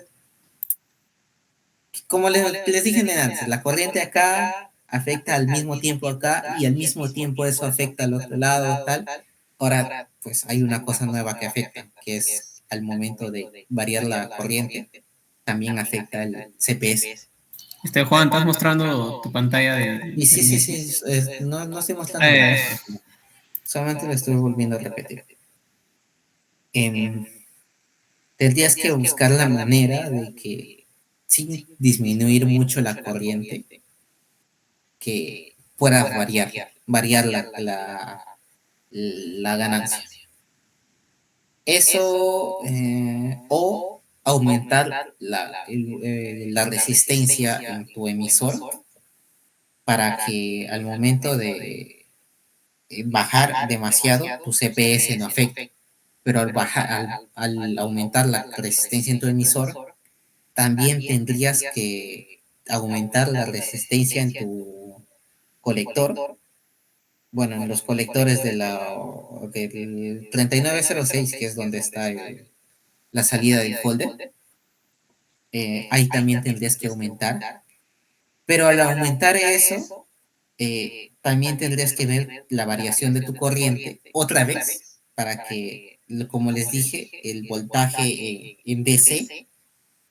S1: como les dije antes, la corriente acá afecta al mismo tiempo acá y al mismo tiempo eso afecta al otro lado, tal. Ahora, pues hay una cosa nueva que afecta, que es al momento de variar la corriente, también afecta el CPS.
S2: Juan, estás mostrando tu pantalla de...
S1: Y sí, no estoy mostrando solamente lo estoy volviendo a repetir. Tendrías que buscar la manera de que, sin disminuir mucho la corriente, que puedas variar la ganancia. Eso, o aumentar la resistencia en tu emisor para que al momento de bajar demasiado tu CPS no afecte. Pero al aumentar la resistencia en tu emisor, también tendrías que aumentar la resistencia en tu colector. Bueno, en los colectores del 3906, que es donde está la salida del folder, ahí también tendrías que aumentar. Pero al aumentar eso, también tendrías que ver la variación de tu corriente otra vez para que, como les dije, el voltaje en DC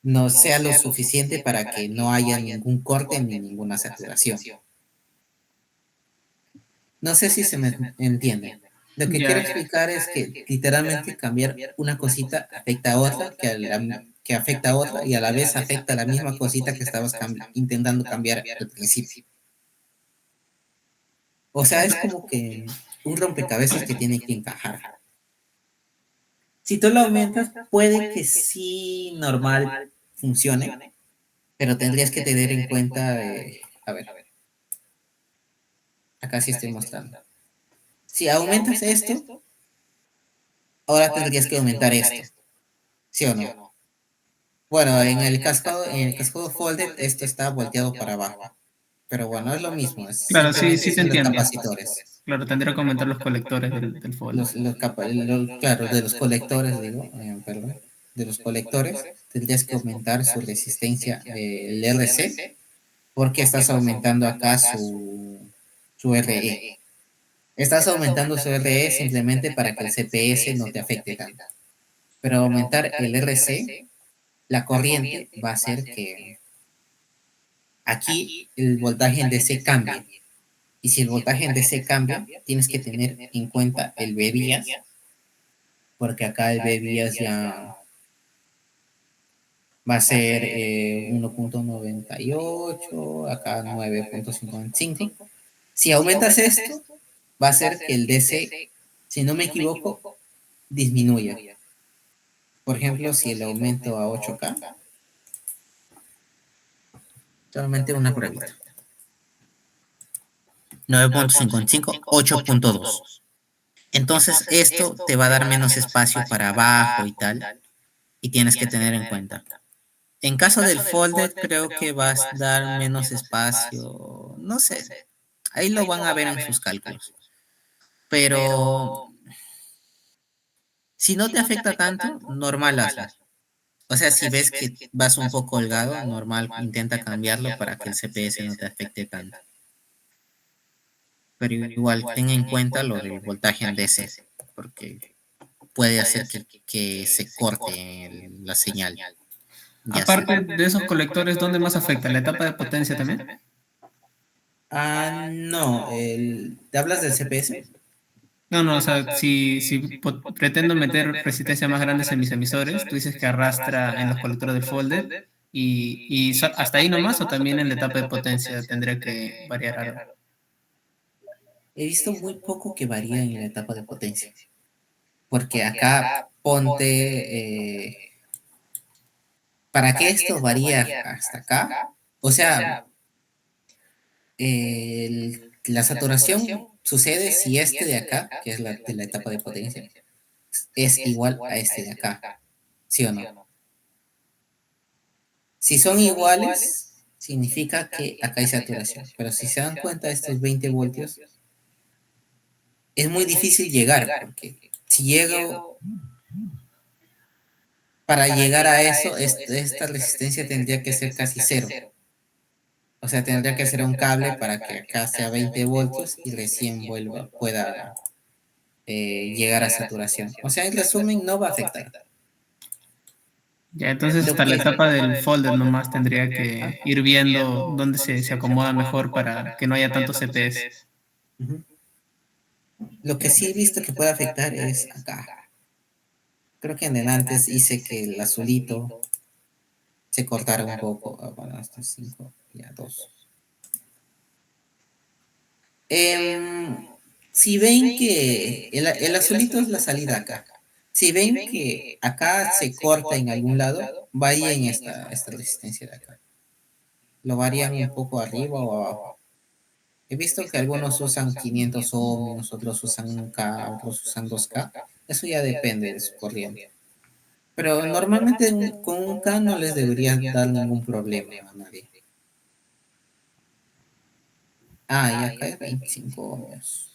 S1: no sea lo suficiente para que no haya ningún corte ni ninguna saturación. No sé si se me entiende. Lo que quiero explicar es que literalmente cambiar una cosita afecta a otra, que afecta a otra y a la vez afecta a la misma cosita que estabas intentando cambiar al principio. O sea, es como que un rompecabezas que tiene que encajar. Si tú lo aumentas, puede que sí normal funcione, pero tendrías que tener en cuenta, a ver, acá sí estoy mostrando. Si aumentas esto, ahora tendrías que aumentar esto, ¿sí o no? Bueno, en el cascado folded, esto está volteado para abajo. Pero bueno, es lo mismo,
S2: Claro, sí,
S1: simplemente
S2: sí te
S1: son los
S2: entiendo.
S1: capacitores.
S2: Claro, tendría que aumentar los colectores del folder.
S1: Claro, de los colectores, digo, perdón, de los colectores, tendrías que aumentar su resistencia, el RC, porque estás aumentando acá su RE. Estás aumentando su RE simplemente para que el CPS no te afecte tanto. Pero aumentar el RC, la corriente va a hacer que aquí el voltaje en DC cambie. Y si el voltaje en DC cambia, tienes que tener en cuenta el B vías, porque acá el B vías ya va a ser 1.98, acá 9.55. Si aumentas esto, va a ser que el DC, si no me equivoco, disminuya. Por ejemplo, si el aumento a 8K, solamente una pruebita. 9.55, 8.2. Entonces esto te va a dar menos espacio para abajo y tal, y tienes que tener en cuenta. En caso del folder creo que vas a dar menos espacio, no sé, ahí lo van a ver en sus cálculos. Pero si no te afecta tanto, normal hazlo. O sea, si ves que vas un poco holgado, normal, intenta cambiarlo para que el CPS no te afecte tanto. Pero igual ten en cuenta lo del voltaje en DC, porque puede hacer que se corte la señal.
S2: Aparte de esos colectores, ¿dónde más afecta? ¿La etapa de potencia también?
S1: No, ¿te hablas del CPS?
S2: No, o sea, si pretendo meter resistencias más grandes en mis emisores, tú dices que arrastra en los colectores del folder y hasta ahí nomás o también en la etapa de potencia tendría que variar algo.
S1: He visto muy poco que varía en la etapa de potencia. Porque acá ponte, para que esto varíe hasta acá, o sea, la saturación sucede si este de acá, que es de la etapa de potencia, es igual a este de acá, ¿sí o no? Si son iguales, significa que acá hay saturación, pero si se dan cuenta estos 20 voltios, es muy difícil llegar, porque si llego, para llegar a eso, esta resistencia tendría que ser casi cero. O sea, tendría que ser un cable para que acá sea 20 voltios y recién pueda llegar a saturación. O sea, en resumen, no va a afectar.
S2: Ya, entonces hasta la etapa del folder nomás tendría que ir viendo dónde se acomoda mejor para que no haya tantos CPS.
S1: Ujú. Lo que sí he visto que puede afectar es acá. Creo que en el antes hice que el azulito se cortara un poco. Bueno, hasta 5, ya 2. Si ven que el azulito es la salida acá. Si ven que acá se corta en algún lado, varíen esta resistencia de acá. Lo varían un poco arriba o abajo. He visto que algunos usan 500 ohmios, otros usan 1K, otros usan 2K. Eso ya depende de su corriente. Pero normalmente con 1K no les debería dar ningún problema a nadie. Y acá es 25 ohmios.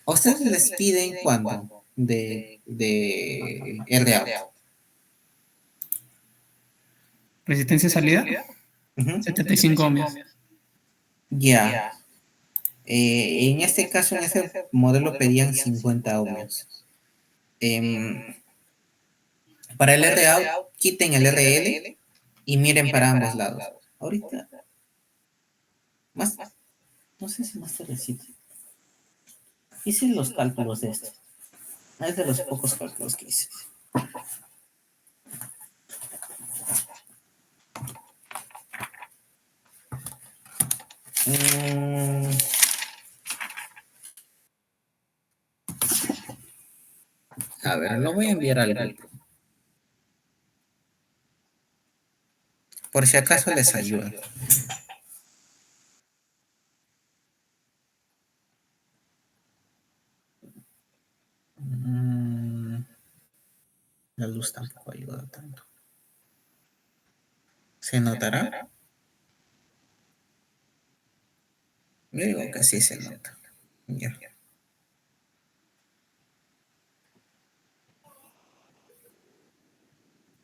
S1: ¿A ustedes les piden cuánto de RA?
S2: ¿Resistencia de salida?
S1: Ujú.
S2: 75 ohmios.
S1: Ya. En este caso, en este modelo pedían 50 ohmios. Em, para el RA, quiten el RL y miren para ambos lados. Ahorita, más, no sé si más tardecito. Hice los cálculos de esto. Es de los pocos cálculos que hice. Mm, a ver, lo voy a enviar al grupo. Por si acaso les ayuda. La luz tampoco ayuda tanto. ¿Se notará? Yo digo que sí se nota. Ya.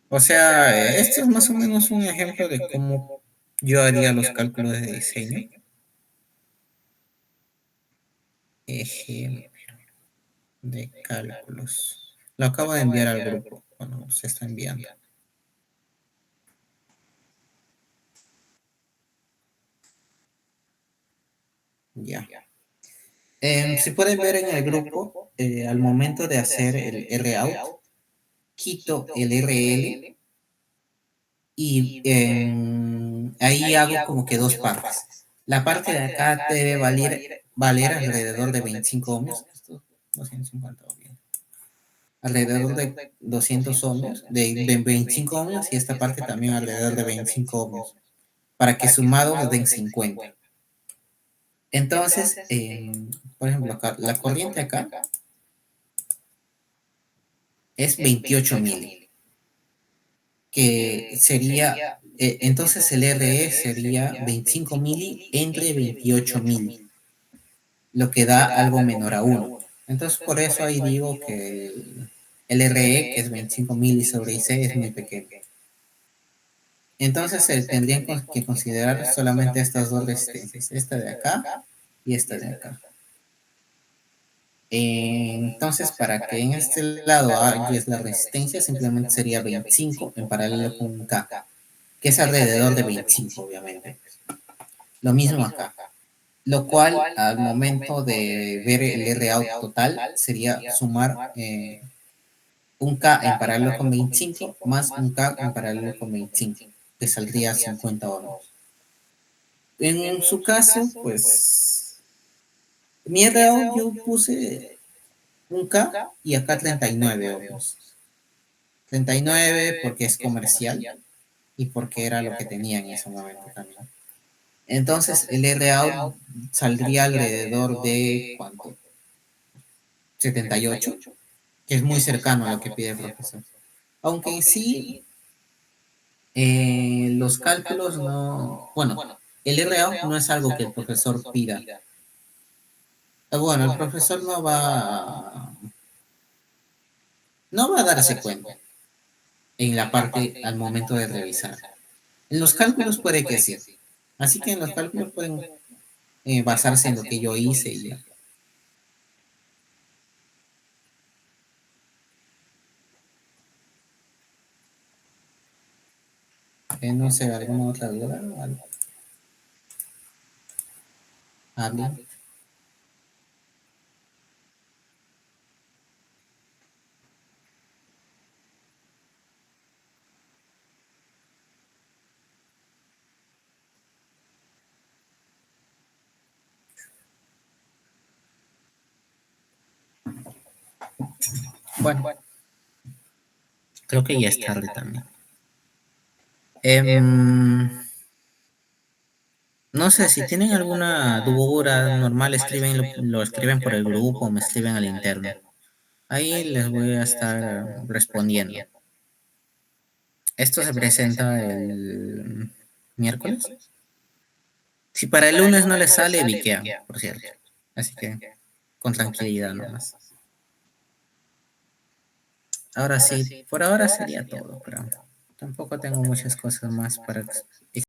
S1: O sea, esto es más o menos un ejemplo de cómo yo haría los cálculos de diseño. Ejemplo de cálculos. Lo acabo de enviar al grupo. Bueno, se está enviando. Ya. Si pueden ver en el grupo, al momento de hacer el ROut, quito el RL y ahí hago como que dos partes. La parte de acá debe valer alrededor de 25 ohmios. Esto 250 ohmios. Alrededor de 200 ohmios, de 25 ohmios, y esta parte también alrededor de 25 ohmios, para que sumados den 50. Entonces, por ejemplo, acá, la corriente acá es 28 mil, que sería, entonces el RE sería 25 mili entre 28 mil, lo que da algo menor a 1. Entonces, por eso ahí digo que el RE, que es 25 mili sobre IC, es muy pequeño. Entonces se tendrían que considerar solamente estas dos resistencias, esta de acá y esta de acá. Entonces, para que en este lado haya la resistencia, simplemente sería 25 en paralelo con un K, que es alrededor de 25, obviamente. Lo mismo acá. Lo cual, al momento de ver el ROut total, sería sumar un K en paralelo con 25 más un K en paralelo con 25, que saldría 50 ohmios. En su caso, pues, mi ROut yo puse un K y acá 39 ohmios. 39 porque es comercial y porque era lo que tenía en ese momento también. Entonces el ROut saldría alrededor de, ¿cuánto? 78, que es muy cercano a lo que pide el profesor. Aunque en sí, los cálculos no, bueno, el ROut no es algo que el profesor pida. Bueno, el profesor no va a darse cuenta en la parte al momento de revisar. En los cálculos puede que sí. Así que en los cálculos pueden basarse en lo que yo hice y ya. No sé, ¿alguna otra duda? ¿Alguien? Bueno, creo que ya es tarde también. No sé, si tienen alguna duda normal, lo escriben por el grupo o me escriben al interno. Ahí les voy a estar respondiendo. Esto se presenta el miércoles. Si para el lunes no les sale, biquean, por cierto. Así que con tranquilidad nomás. Ahora sí, por ahora sería todo, pero tampoco tengo muchas cosas más para